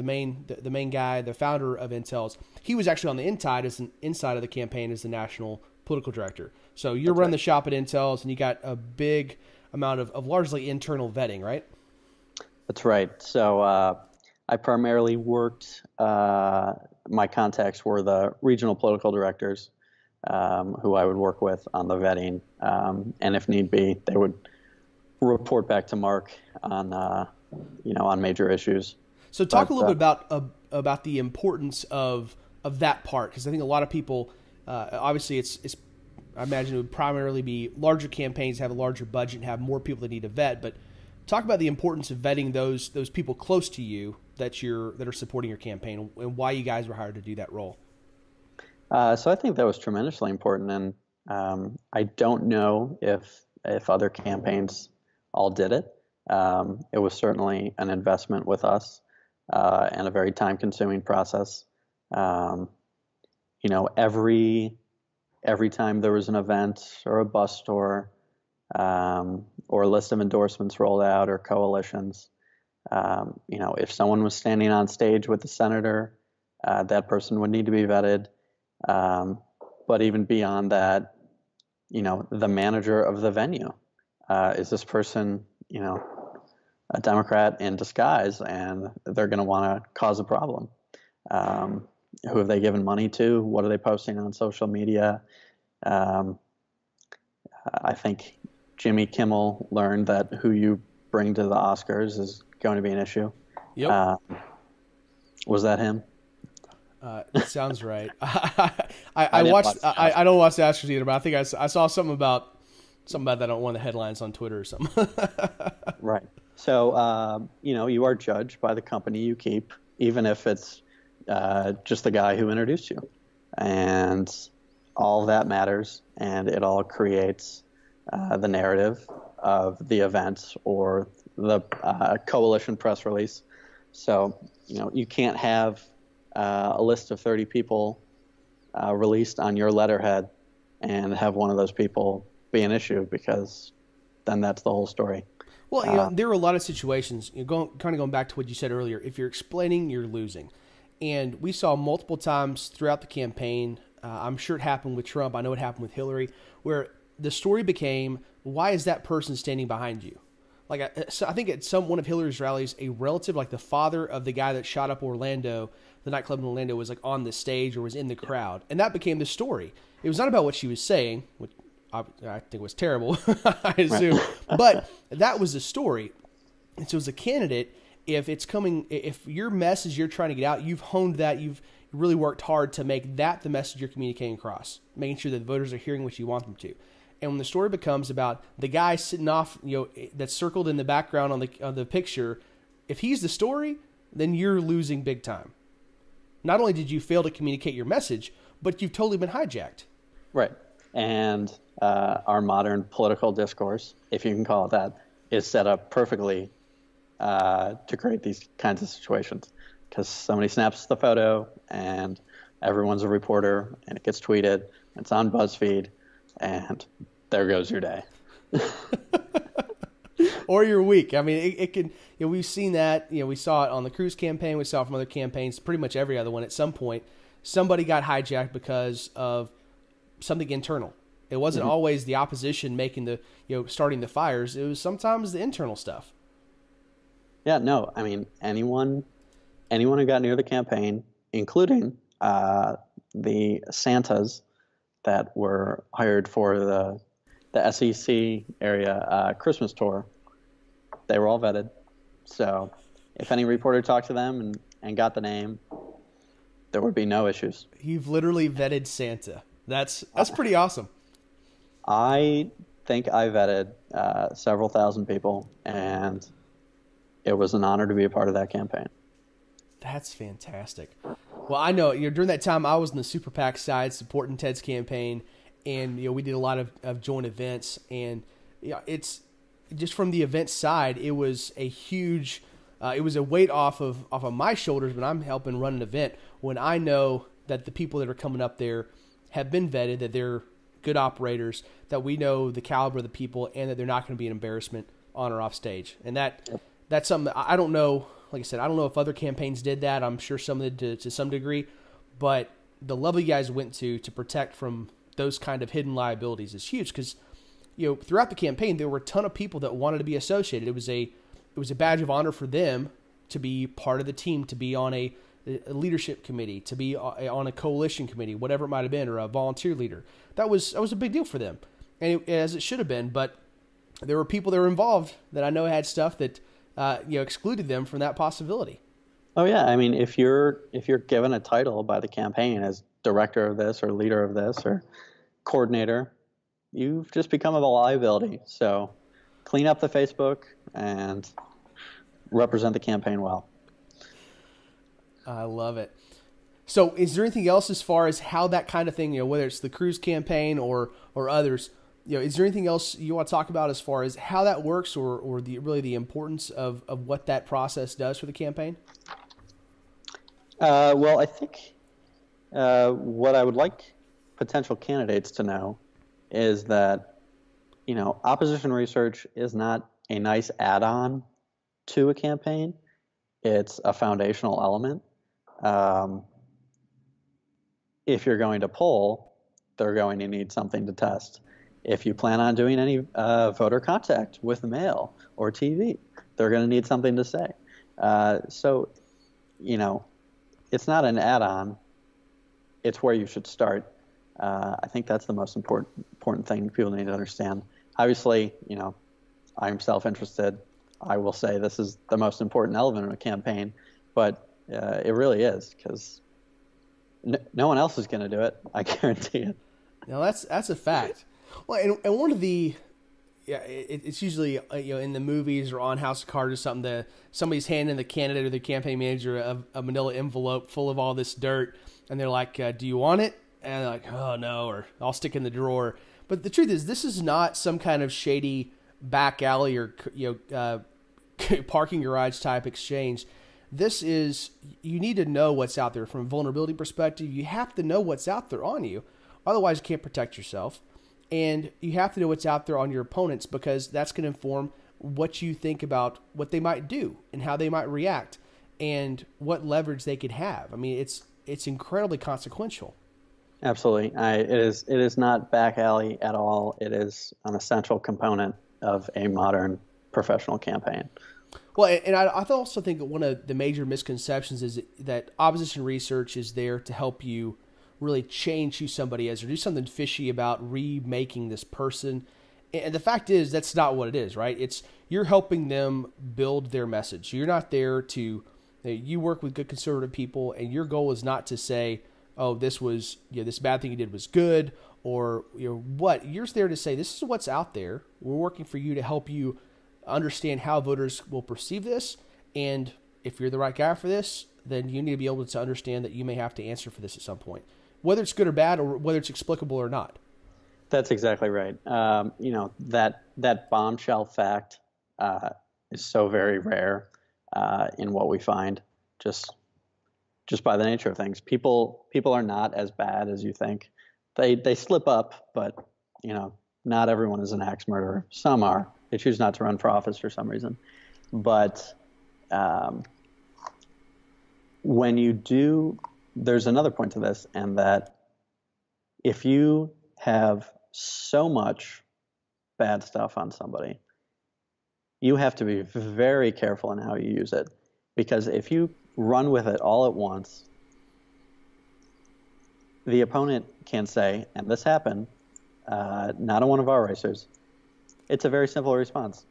main guy, the founder of Intel's, he was actually on the inside of the campaign as the national political director. So you're running the shop at Intel's, and you got a big amount of largely internal vetting, right? That's right. So I primarily worked, my contacts were the regional political directors, who I would work with on the vetting. And if need be, they would report back to Mark on major issues. So talk a little bit about the importance of that part, because I think a lot of people, obviously it's I imagine it would primarily be larger campaigns, have a larger budget, and have more people that need to vet. But talk about the importance of vetting those people close to you that are supporting your campaign, and why you guys were hired to do that role. So I think that was tremendously important, and I don't know if other campaigns all did it. It was certainly an investment with us, and a very time-consuming process. Every time there was an event or a bus tour, or a list of endorsements rolled out, or coalitions, if someone was standing on stage with the senator, that person would need to be vetted. But even beyond that, the manager of the venue, is this person, a Democrat in disguise, and they're going to want to cause a problem. Who have they given money to? What are they posting on social media? I think Jimmy Kimmel learned that who you bring to the Oscars is going to be an issue. Yep. Was that him? It sounds right. I watched. I don't watch the Oscars either, but I think I saw something about that on one of the headlines on Twitter or something. Right. So you are judged by the company you keep, even if it's just the guy who introduced you, and all that matters, and it all creates the narrative of the event or the coalition press release. So you can't have a list of 30 people released on your letterhead and have one of those people be an issue, because then that's the whole story. Well, there are a lot of situations, going back to what you said earlier, if you're explaining, you're losing. And we saw multiple times throughout the campaign, I'm sure it happened with Trump, I know it happened with Hillary, where the story became, why is that person standing behind you? so I think at one of Hillary's rallies, a relative, like the father of the guy that shot up Orlando, the nightclub in Orlando, was like on the stage or was in the crowd, and that became the story. It was not about what she was saying, which I think was terrible, I assume, but that was the story. And so as a candidate, if your message you're trying to get out, you've honed that, you've really worked hard to make that the message you're communicating across, making sure that the voters are hearing what you want them to. And when the story becomes about the guy sitting off, that's circled in the background on the picture, if he's the story, then you're losing big time. Not only did you fail to communicate your message, but you've totally been hijacked. Right. And our modern political discourse, if you can call it that, is set up perfectly to create these kinds of situations. Because somebody snaps the photo and everyone's a reporter and it gets tweeted, it's on BuzzFeed, and there goes your day. Or your week. I mean, it can, we've seen that, we saw it on the Cruz campaign, we saw it from other campaigns, pretty much every other one. At some point, somebody got hijacked because of something internal. It wasn't always the opposition making the, starting the fires. It was sometimes the internal stuff. Yeah, no, I mean, anyone who got near the campaign, including the Santas that were hired for the SEC area Christmas tour, they were all vetted. So if any reporter talked to them and got the name, there would be no issues. You've literally vetted Santa. That's pretty awesome. I think I vetted several thousand people, and it was an honor to be a part of that campaign. That's fantastic. Well, I know during that time I was in the Super PAC side supporting Ted's campaign, and we did a lot of joint events, and it's just from the event side, it was a huge, it was a weight off of my shoulders when I'm helping run an event, when I know that the people that are coming up there have been vetted, that they're good operators, that we know the caliber of the people, and that they're not going to be an embarrassment on or off stage. And that's something that I don't know. Like I said, I don't know if other campaigns did that. I'm sure some did to some degree, but the level you guys went to protect from those kind of hidden liabilities is huge, because throughout the campaign there were a ton of people that wanted to be associated. It was a badge of honor for them to be part of the team, to be on a leadership committee, to be on a coalition committee, whatever it might have been, or a volunteer leader. That was a big deal for them, and as it should have been. But there were people that were involved that I know had stuff that excluded them from that possibility. Oh yeah, I mean, if you're given a title by the campaign as director of this or leader of this or coordinator, you've just become a liability. So clean up the Facebook and represent the campaign well. I love it. So is there anything else as far as how that kind of thing, whether it's the Cruz campaign or others, is there anything else you want to talk about as far as how that works, or the importance of what that process does for the campaign? Well, I think what I would like potential candidates to know is that, opposition research is not a nice add-on to a campaign. It's a foundational element. If you're going to poll, they're going to need something to test. If you plan on doing any voter contact with mail or TV, they're going to need something to say. So, it's not an add-on. It's where you should start. I think that's the most important thing people need to understand. Obviously, I'm self-interested. I will say this is the most important element in a campaign, but it really is, because no one else is going to do it. I guarantee it. No, that's a fact. Well, and one of the, it's usually in the movies or on House of Cards or something, somebody's handing the candidate or the campaign manager a manila envelope full of all this dirt, and they're like, do you want it? And they're like, oh no, or I'll stick it in the drawer. But the truth is, this is not some kind of shady back alley or parking garage type exchange. This is, you need to know what's out there from a vulnerability perspective. You have to know what's out there on you, otherwise you can't protect yourself. And you have to know what's out there on your opponents, because that's going to inform what you think about what they might do and how they might react and what leverage they could have. I mean, it's incredibly consequential. Absolutely. It is not back alley at all. It is an essential component of a modern professional campaign. Well, and I also think that one of the major misconceptions is that opposition research is there to help you really change who somebody is or do something fishy about remaking this person. And the fact is, that's not what it is, right? You're helping them build their message. You're not there to, you work with good conservative people, and your goal is not to say, oh, this was, this bad thing you did was good, or what. You're there to say, this is what's out there. We're working for you to help you understand how voters will perceive this, and if you're the right guy for this, then you need to be able to understand that you may have to answer for this at some point, whether it's good or bad, or whether it's explicable or not. That's exactly right. That bombshell fact is so very rare in what we find, just by the nature of things. People are not as bad as you think. They slip up, but not everyone is an axe murderer. Some are. They choose not to run for office for some reason. But when you do, there's another point to this, and that if you have so much bad stuff on somebody, you have to be very careful in how you use it. Because if you run with it all at once, the opponent can say, and this happened, not on one of our racers. It's a very simple response.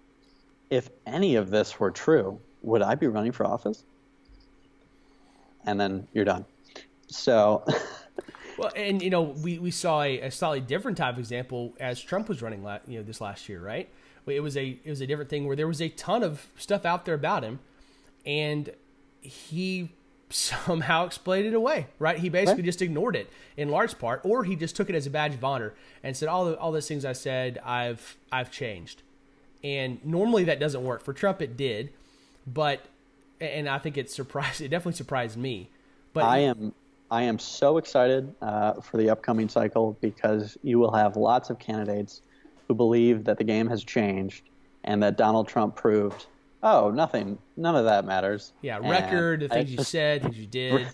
If any of this were true, would I be running for office? And then you're done. So, well, and we saw a slightly different type of example as Trump was running, this last year, right? It was a different thing where there was a ton of stuff out there about him, and he somehow explained it away, right? He basically just ignored it in large part, or he just took it as a badge of honor and said, all those things I said, I've changed. And normally that doesn't work. For Trump, it did, and I think it definitely surprised me. But I am so excited for the upcoming cycle, because you will have lots of candidates who believe that the game has changed and that Donald Trump proved, oh, none of that matters. Yeah, record, the things you said, things you did.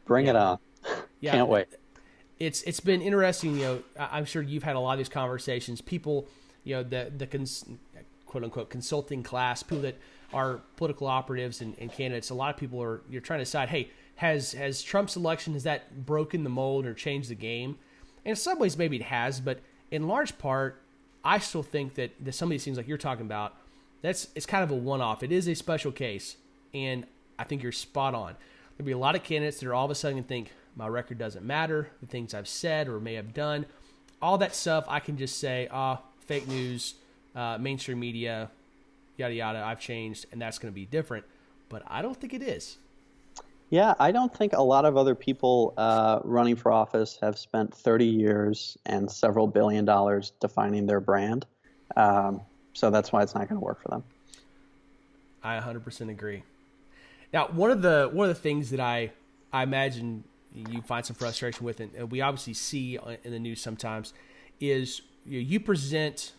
Bring it on. Yeah, can't wait. It's been interesting. I'm sure you've had a lot of these conversations. People, the quote unquote consulting class, people that are political operatives and candidates. A lot of people you're trying to decide, hey, has Trump's election, has that broken the mold or changed the game? And in some ways, maybe it has, but in large part, I still think that some of these things like you're talking about, it's kind of a one-off. It is a special case, and I think you're spot on. There'll be a lot of candidates that are all of a sudden going to think, my record doesn't matter, the things I've said or may have done, all that stuff, I can just say, fake news, mainstream media, yada, yada, I've changed, and that's going to be different. But I don't think it is. Yeah, I don't think a lot of other people running for office have spent 30 years and several $1 billion defining their brand. So that's why it's not going to work for them. I 100% agree. Now, one of the things that I imagine you find some frustration with, and we obviously see in the news sometimes, is you present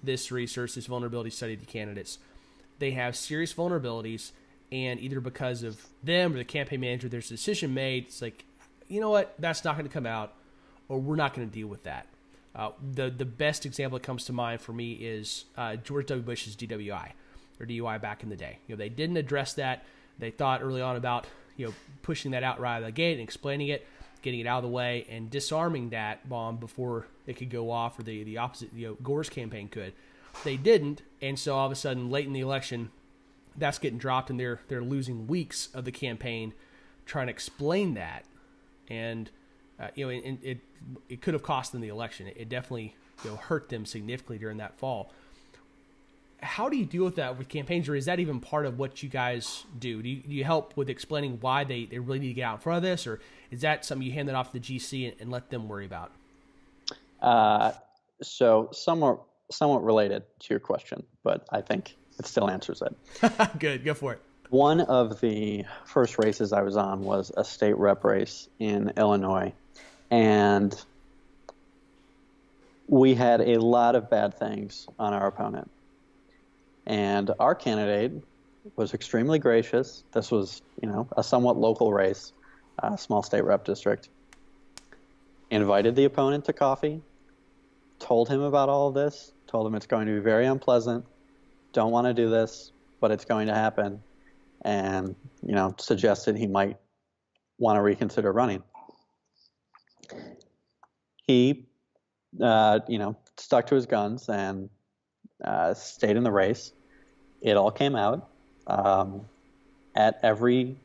this research, this vulnerability study to candidates. They have serious vulnerabilities, and either because of them or the campaign manager, there's a decision made. It's like, you know what, that's not going to come out, or we're not going to deal with that. The best example that comes to mind for me is George W. Bush's DWI, or DUI back in the day. They didn't address that. They thought early on about pushing that out right out of the gate and explaining it, getting it out of the way, and disarming that bomb before it could go off, or the opposite, Gore's campaign could. They didn't, and so all of a sudden, late in the election, that's getting dropped, and they're losing weeks of the campaign trying to explain that, and it could have cost them the election. It definitely hurt them significantly during that fall. How do you deal with that with campaigns, or is that even part of what you guys do? Do you help with explaining why they really need to get out in front of this, or is that something you hand that off to the GC and let them worry about? So somewhat related to your question, but I think it still answers it. Good, go for it. One of the first races I was on was a state rep race in Illinois, and we had a lot of bad things on our opponent. And our candidate was extremely gracious. This was, a somewhat local race, a small state rep district. Invited the opponent to coffee, told him about all of this, told him it's going to be very unpleasant, don't want to do this, but it's going to happen, and, suggested he might want to reconsider running. He, stuck to his guns and stayed in the race. It all came out. At every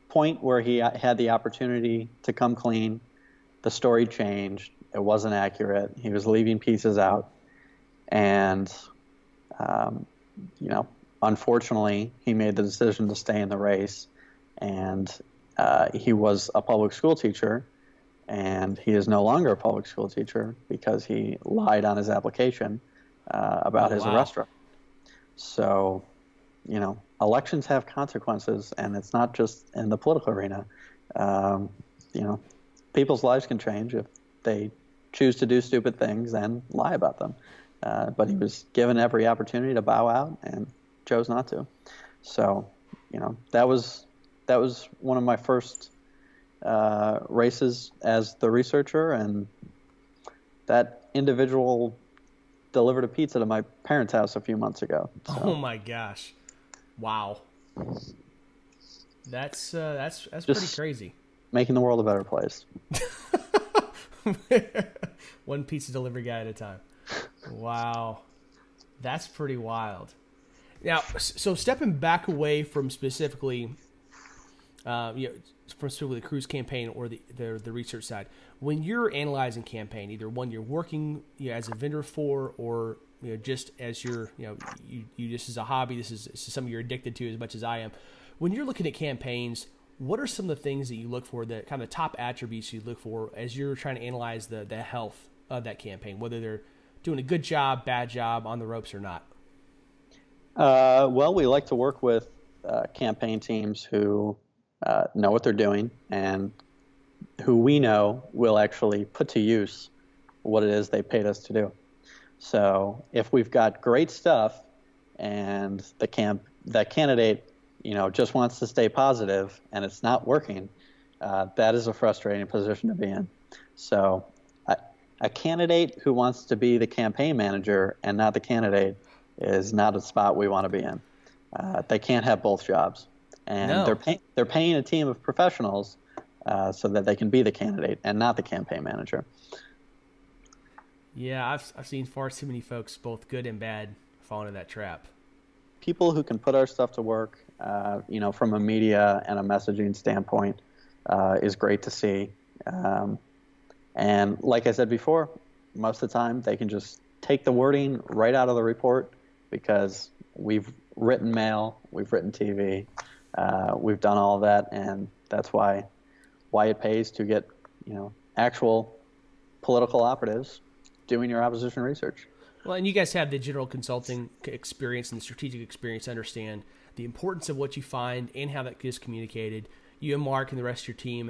point where he had the opportunity to come clean, the story changed. It wasn't accurate. He was leaving pieces out. And, unfortunately, he made the decision to stay in the race. And he was a public school teacher, and he is no longer a public school teacher because he lied on his application about his arrest record. So, elections have consequences, and it's not just in the political arena. People's lives can change if they choose to do stupid things and lie about them. But he was given every opportunity to bow out and chose not to. So, that was one of my first races as the researcher, and that individual delivered a pizza to my parents' house a few months ago. So. Oh my gosh. Wow. That's pretty crazy. Making the world a better place. One pizza delivery guy at a time. Wow. That's pretty wild. Now, so stepping back away from specifically the Cruz campaign or the research side, when you're analyzing campaign, either one you're working as a vendor for, or just as you just as a hobby, this is something you're addicted to as much as I am. When you're looking at campaigns, what are some of the things that you look for, the kind of top attributes you look for as you're trying to analyze the health of that campaign, whether they're doing a good job, bad job, on the ropes or not? Well, we like to work with campaign teams who know what they're doing and who we know will actually put to use what it is they paid us to do. So if we've got great stuff and that candidate, just wants to stay positive and it's not working, that is a frustrating position to be in. So a candidate who wants to be the campaign manager and not the candidate is not a spot we want to be in. They can't have both jobs. And no. they're paying a team of professionals so that they can be the candidate and not the campaign manager. Yeah, I've seen far too many folks, both good and bad, fall into that trap. People who can put our stuff to work, from a media and a messaging standpoint, is great to see. And like I said before, most of the time they can just take the wording right out of the report because we've written mail, we've written TV, we've done all of that, and that's why it pays to get actual political operatives doing your opposition research. Well, and you guys have the general consulting experience and the strategic experience to understand the importance of what you find and how that gets communicated. You and Mark and the rest of your team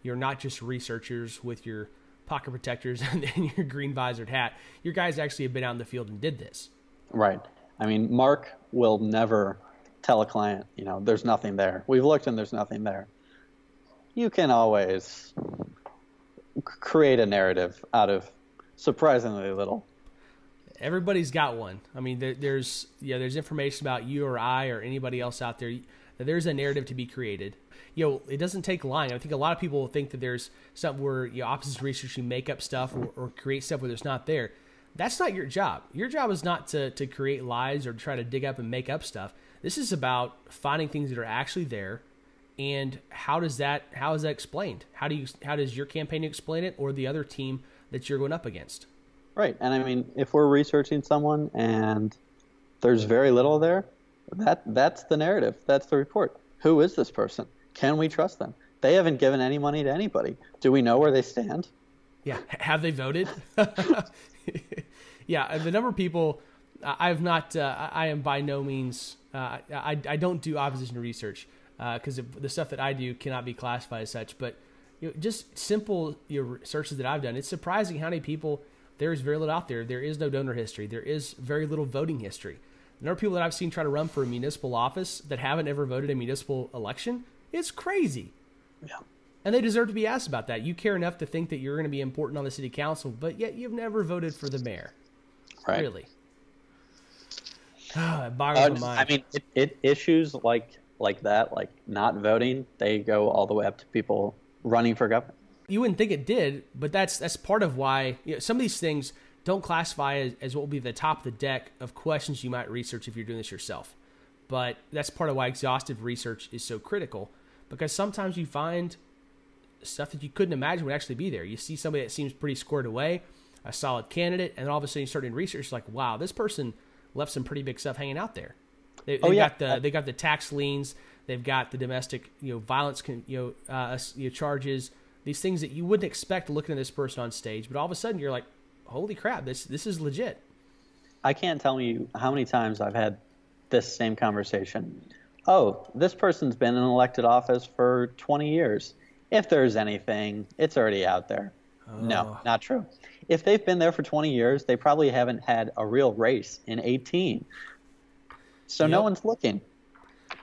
you're not just researchers with your pocket protectors and your green visored hat. Your guys actually have been out in the field and did this. Right. I mean, Mark will never tell a client, there's nothing there. We've looked and there's nothing there. You can always create a narrative out of surprisingly little. Everybody's got one. I mean, there's information about you or I or anybody else out there. There's a narrative to be created. It doesn't take lying. I think a lot of people think that there's something where opposites research, you make up stuff or create stuff where there's not there. That's not your job. Your job is not to create lies or try to dig up and make up stuff. This is about finding things that are actually there. And how is that explained? How does your campaign explain it, or the other team that you're going up against? Right. And I mean, if we're researching someone and there's very little there, that's the narrative. That's the report. Who is this person? Can we trust them? They haven't given any money to anybody. Do we know where they stand? Yeah. Have they voted? Yeah. The number of people, I am by no means, I don't do opposition research because the stuff that I do cannot be classified as such. But just simple searches that I've done, it's surprising how many people, there is very little out there. There is no donor history. There is very little voting history. The number of people that I've seen try to run for a municipal office that haven't ever voted in a municipal election, it's crazy. Yeah. And they deserve to be asked about that. You care enough to think that you're going to be important on the city council, but yet you've never voted for the mayor. Right. Really. It boggles my mind. I mean, issues like that, like not voting, they go all the way up to people running for government. You wouldn't think it did, but that's part of why some of these things don't classify as what will be the top of the deck of questions you might research if you're doing this yourself. But that's part of why exhaustive research is so critical, because sometimes you find stuff that you couldn't imagine would actually be there. You see somebody that seems pretty squared away, a solid candidate, and then all of a sudden you start doing research like, wow, this person left some pretty big stuff hanging out there. They got the tax liens, they've got the domestic violence charges, these things that you wouldn't expect looking at this person on stage, but all of a sudden you're like, holy crap, this is legit. I can't tell you how many times I've had this same conversation. Oh, this person's been in elected office for 20 years. If there's anything, it's already out there. Oh. No, not true. If they've been there for 20 years, they probably haven't had a real race in 18. So no one's looking.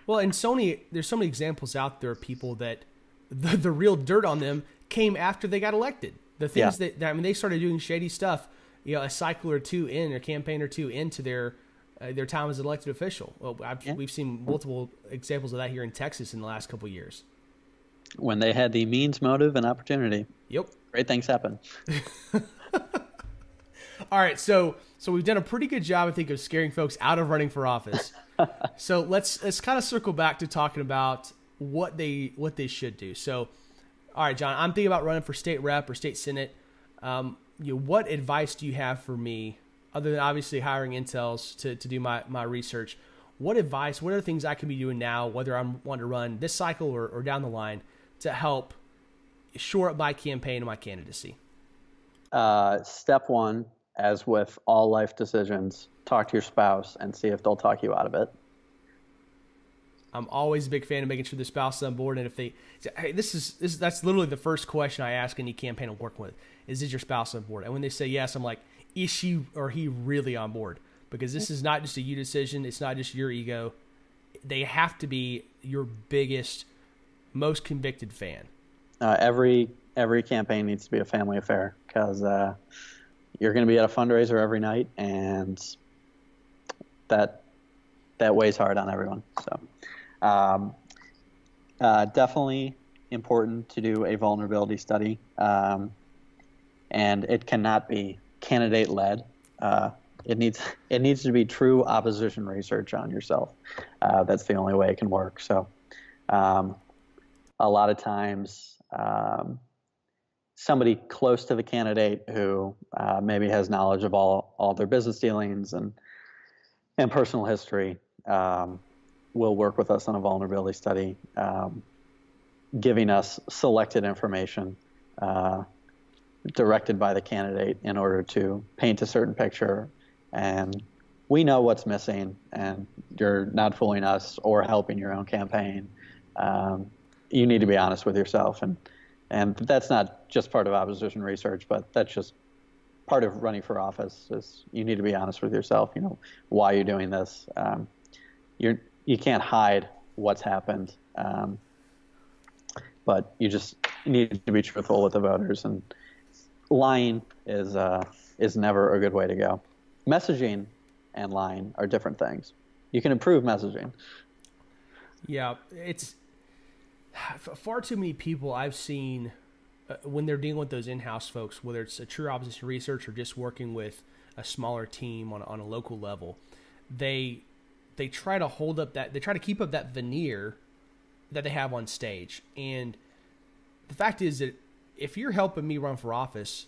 Well, and there's so many examples out there of people that the real dirt on them came after they got elected. The things that they started doing shady stuff, a cycle or two in, or campaign or two into their time as an elected official. Well, we've seen multiple examples of that here in Texas in the last couple of years. When they had the means, motive, and opportunity. Yep. Great things happen. All right, so we've done a pretty good job, I think, of scaring folks out of running for office. So let's kind of circle back to talking about what they should do. So, all right, John, I'm thinking about running for state rep or state senate. What advice do you have for me, other than obviously hiring intels to do my research? What are things I can be doing now, whether I'm wanting to run this cycle or down the line, to help shore up my campaign and my candidacy? Step one, as with all life decisions, talk to your spouse and see if they'll talk you out of it. I'm always a big fan of making sure the spouse is on board, and if they say, hey, that's literally the first question I ask any campaign I'm working with is your spouse on board? And when they say yes, I'm like, is she or he really on board? Because this is not just a you decision. It's not just your ego. They have to be your biggest, most convicted fan. Every campaign needs to be a family affair, because you're going to be at a fundraiser every night, and that weighs hard on everyone. So definitely important to do a vulnerability study, and it cannot be candidate-led. It needs to be true opposition research on yourself. That's the only way it can work. So a lot of times somebody close to the candidate who maybe has knowledge of all their business dealings and personal history will work with us on a vulnerability study, giving us selected information directed by the candidate in order to paint a certain picture. And we know what's missing, and you're not fooling us or helping your own campaign. You need to be honest with yourself, and that's not just part of opposition research, but that's just part of running for office. Is you need to be honest with yourself. Why you're doing this. You can't hide what's happened, but you just need to be truthful with the voters. And lying is never a good way to go. Messaging and lying are different things. You can improve messaging. Yeah, it's far too many people I've seen when they're dealing with those in-house folks, whether it's a true opposition research or just working with a smaller team on a local level, they try to keep up that veneer that they have on stage. And the fact is that if you're helping me run for office,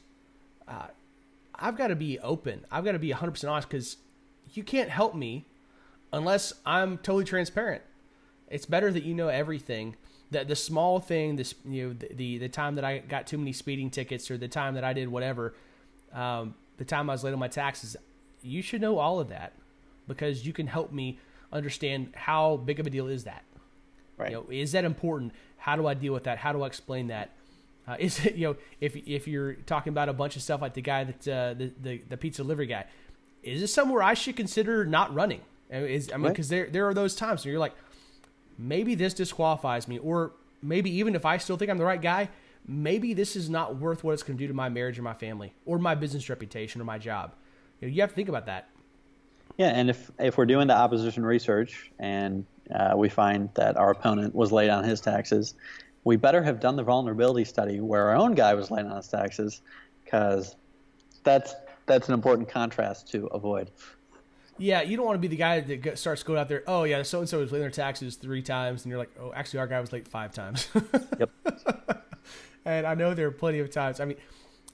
I've got to be open. I've got to be 100% honest, because you can't help me unless I'm totally transparent. It's better that you know everything. That the small thing, the time that I got too many speeding tickets, or the time that I did whatever, the time I was late on my taxes, you should know all of that, because you can help me understand how big of a deal is that. Right. Is that important? How do I deal with that? How do I explain that? Is it, if you're talking about a bunch of stuff like the guy that the pizza delivery guy, is this somewhere I should consider not running? Because there are those times where you're like, maybe this disqualifies me, or maybe even if I still think I'm the right guy, maybe this is not worth what it's going to do to my marriage or my family or my business reputation or my job. You have to think about that. Yeah, and if we're doing the opposition research and we find that our opponent was late on his taxes, we better have done the vulnerability study where our own guy was late on his taxes, because that's an important contrast to avoid. Yeah, you don't want to be the guy that starts going out there, oh, yeah, so-and-so was late on their taxes 3 times, and you're like, oh, actually, our guy was late 5 times. Yep. And I know there are plenty of times. I mean,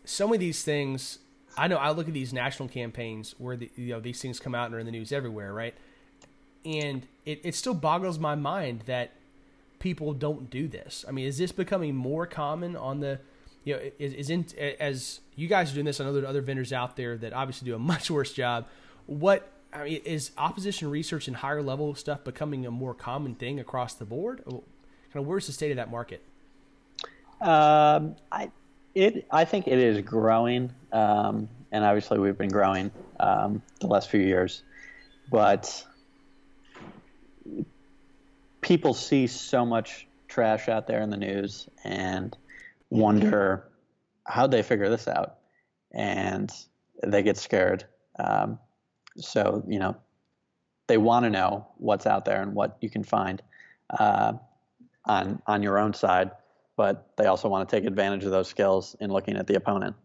so many of these things, I know I look at these national campaigns where these things come out and are in the news everywhere, right? And it still boggles my mind that people don't do this. I mean, is this becoming more common on the, as you guys are doing this, I know there are other vendors out there that obviously do a much worse job. Is opposition research and higher level stuff becoming a more common thing across the board? Kind of where's the state of that market? I think it is growing, and obviously we've been growing the last few years, but people see so much trash out there in the news and wonder how'd they figure this out, and they get scared. So, they want to know what's out there and what you can find on your own side, but they also want to take advantage of those skills in looking at the opponent.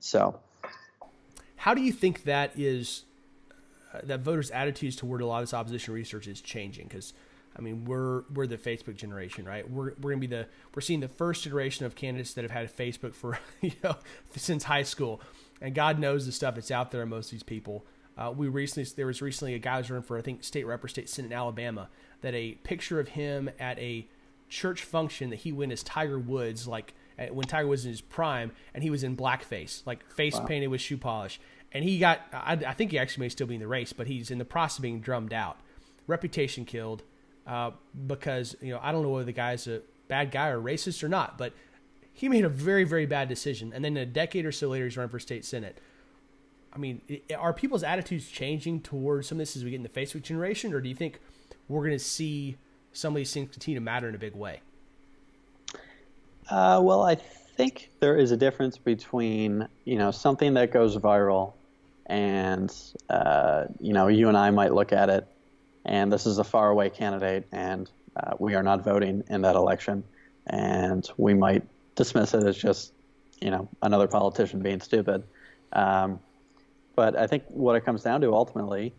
So, how do you think that is that voters' attitudes toward a lot of this opposition research is changing? Because I mean, we're the Facebook generation, right? We're seeing the first generation of candidates that have had Facebook for since high school, and God knows the stuff that's out there in most of these people. There was recently a guy who was running for, I think, state rep or state senate in Alabama, that a picture of him at a church function that he went as Tiger Woods, like when Tiger was in his prime, and he was in blackface, like face painted with shoe polish. And he got, I think he actually may still be in the race, but he's in the process of being drummed out. Reputation killed because, I don't know whether the guy's a bad guy or racist or not, but he made a very, very bad decision. And then a decade or so later, he's running for state senate. I mean, are people's attitudes changing towards some of this as we get in the Facebook generation, or do you think we're going to see some of these things continue to matter in a big way? Well, I think there is a difference between, something that goes viral and, you and I might look at it and this is a faraway candidate and we are not voting in that election, and we might dismiss it as just, another politician being stupid. But I think what it comes down to ultimately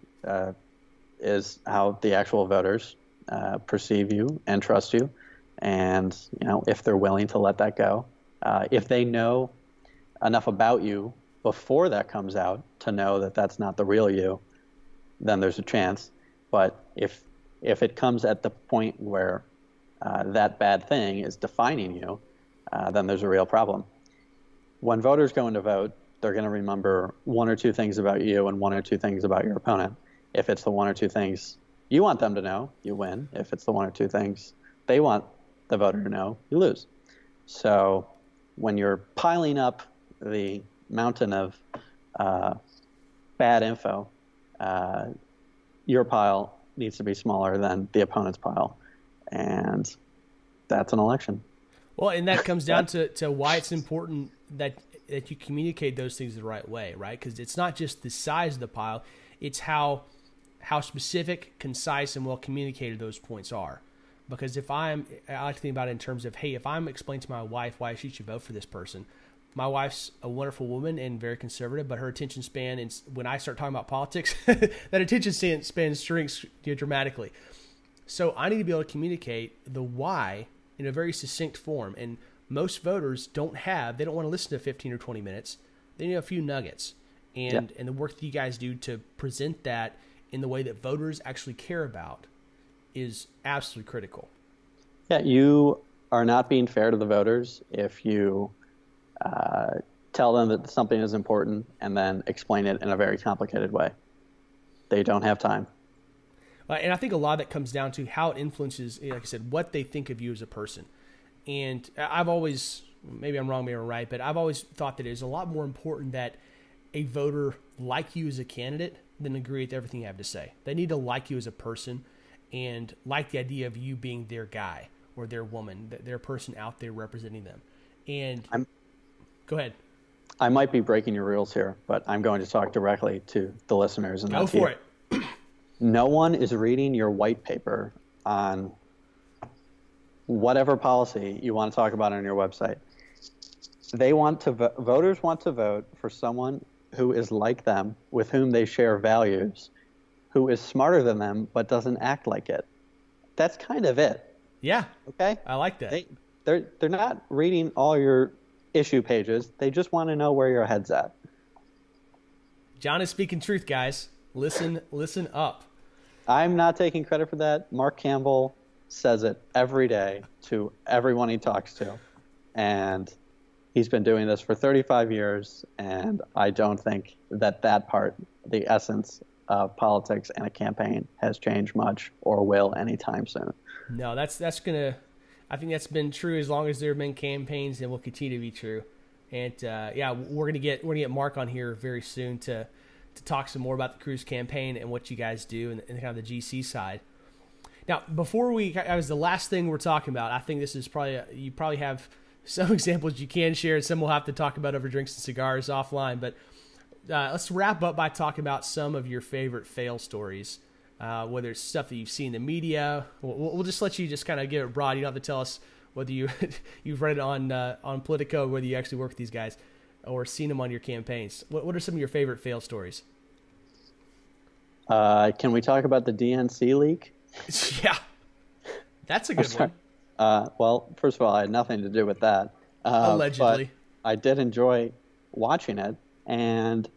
is how the actual voters perceive you and trust you, and if they're willing to let that go. If they know enough about you before that comes out to know that that's not the real you, then there's a chance. But if it comes at the point where that bad thing is defining you, then there's a real problem. When voters go in to vote, they're going to remember 1 or 2 things about you and 1 or 2 things about your opponent. If it's the 1 or 2 things you want them to know, you win. If it's the 1 or 2 things they want the voter to know, you lose. So when you're piling up the mountain of bad info, your pile needs to be smaller than the opponent's pile. And that's an election. Well, and that comes down to why it's important that you communicate those things the right way, right? Because it's not just the size of the pile, it's how specific, concise, and well communicated those points are. Because I like to think about it in terms of, hey, if I'm explaining to my wife why she should vote for this person, my wife's a wonderful woman and very conservative, but her attention span, and when I start talking about politics, that attention span shrinks dramatically. So I need to be able to communicate the why in a very succinct form. And most voters they don't want to listen to 15 or 20 minutes. They need a few nuggets. And the work that you guys do to present that in the way that voters actually care about is absolutely critical. Yeah, you are not being fair to the voters if you tell them that something is important and then explain it in a very complicated way. They don't have time. And I think a lot of that comes down to how it influences, like I said, what they think of you as a person. And I've always, maybe I'm wrong, maybe I'm right, but I've always thought that it is a lot more important that a voter like you as a candidate than agree with everything you have to say. They need to like you as a person and like the idea of you being their guy or their woman, their person out there representing them. And go ahead. I might be breaking your rules here, but I'm going to talk directly to the listeners. And go for it. No one is reading your white paper on whatever policy you want to talk about on your website. They want to voters want to vote for someone who is like them, with whom they share values, who is smarter than them but doesn't act like it. That's kind of it. Yeah. Okay. I like that. They're not reading all your issue pages. They just want to know where your head's at. John is speaking truth, guys. Listen up. I'm not taking credit for that. Mark Campbell says it every day to everyone he talks to. And he's been doing this for 35 years, and I don't think that part, the essence of politics and a campaign, has changed much or will anytime soon. No, I think that's been true as long as there have been campaigns, and will continue to be true. And we're gonna get Mark on here very soon to talk some more about the Cruz campaign and what you guys do and kind of the GC side. Now, that was the last thing we're talking about. I think this is you probably have some examples you can share, and some we'll have to talk about over drinks and cigars offline. But let's wrap up by talking about some of your favorite fail stories, whether it's stuff that you've seen in the media. We'll just let you just kind of give it broad. You don't have to tell us whether you've read it on Politico, whether you actually work with these guys, or seen them on your campaigns. What are some of your favorite fail stories? Can we talk about the DNC leak? Yeah, that's a good one. Well, first of all, I had nothing to do with that. Allegedly. But I did enjoy watching it, and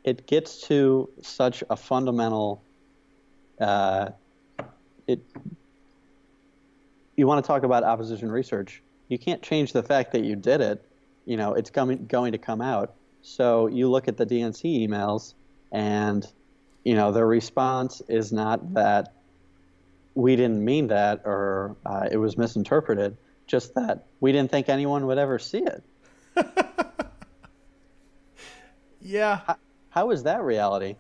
it gets to such a fundamental you want to talk about opposition research. You can't change the fact that you did it. It's going to come out. So you look at the DNC emails, and their response is not that we didn't mean that or it was misinterpreted, just that we didn't think anyone would ever see it. Yeah. How is that reality?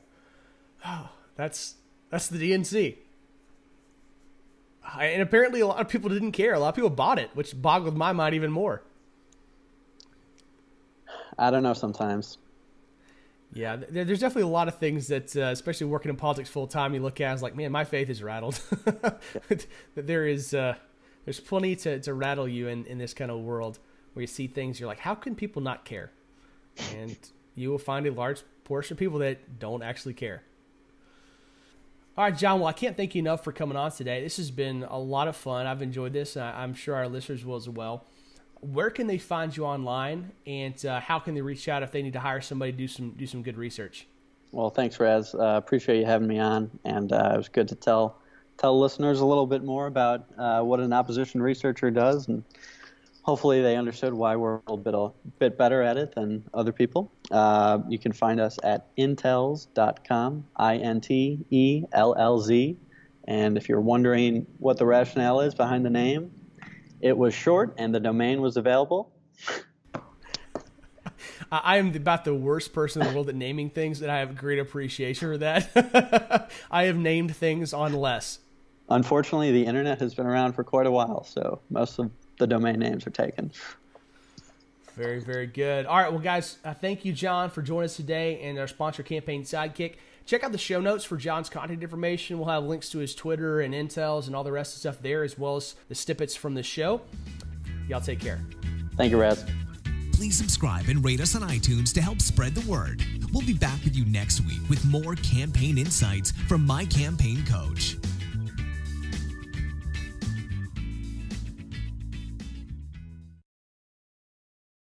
Oh, that's the DNC. And apparently a lot of people didn't care. A lot of people bought it, which boggled my mind even more. I don't know sometimes. Yeah, there's definitely a lot of things that, especially working in politics full time, you look at as like, man, my faith is rattled. There's plenty to rattle you in this kind of world where you see things, you're like, how can people not care? And you will find a large portion of people that don't actually care. All right, John, well, I can't thank you enough for coming on today. This has been a lot of fun. I've enjoyed this. I'm sure our listeners will as well. Where can they find you online, and how can they reach out if they need to hire somebody to do some good research? Well, thanks, Raz. Appreciate you having me on, and it was good to tell listeners a little bit more about what an opposition researcher does, and hopefully they understood why we're a bit better at it than other people. You can find us at intels.com, INTELLZ, and if you're wondering what the rationale is behind the name, it was short and the domain was available. I am about the worst person in the world at naming things, and I have great appreciation for that. I have named things on less. Unfortunately, the internet has been around for quite a while, so most of the domain names are taken. Very, very good. All right, well, guys, thank you, John, for joining us today and our sponsor, Campaign Sidekick. Check out the show notes for John's contact information. We'll have links to his Twitter and Intels and all the rest of the stuff there, as well as the snippets from the show. Y'all take care. Thank you, Raz. Please subscribe and rate us on iTunes to help spread the word. We'll be back with you next week with more campaign insights from My Campaign Coach.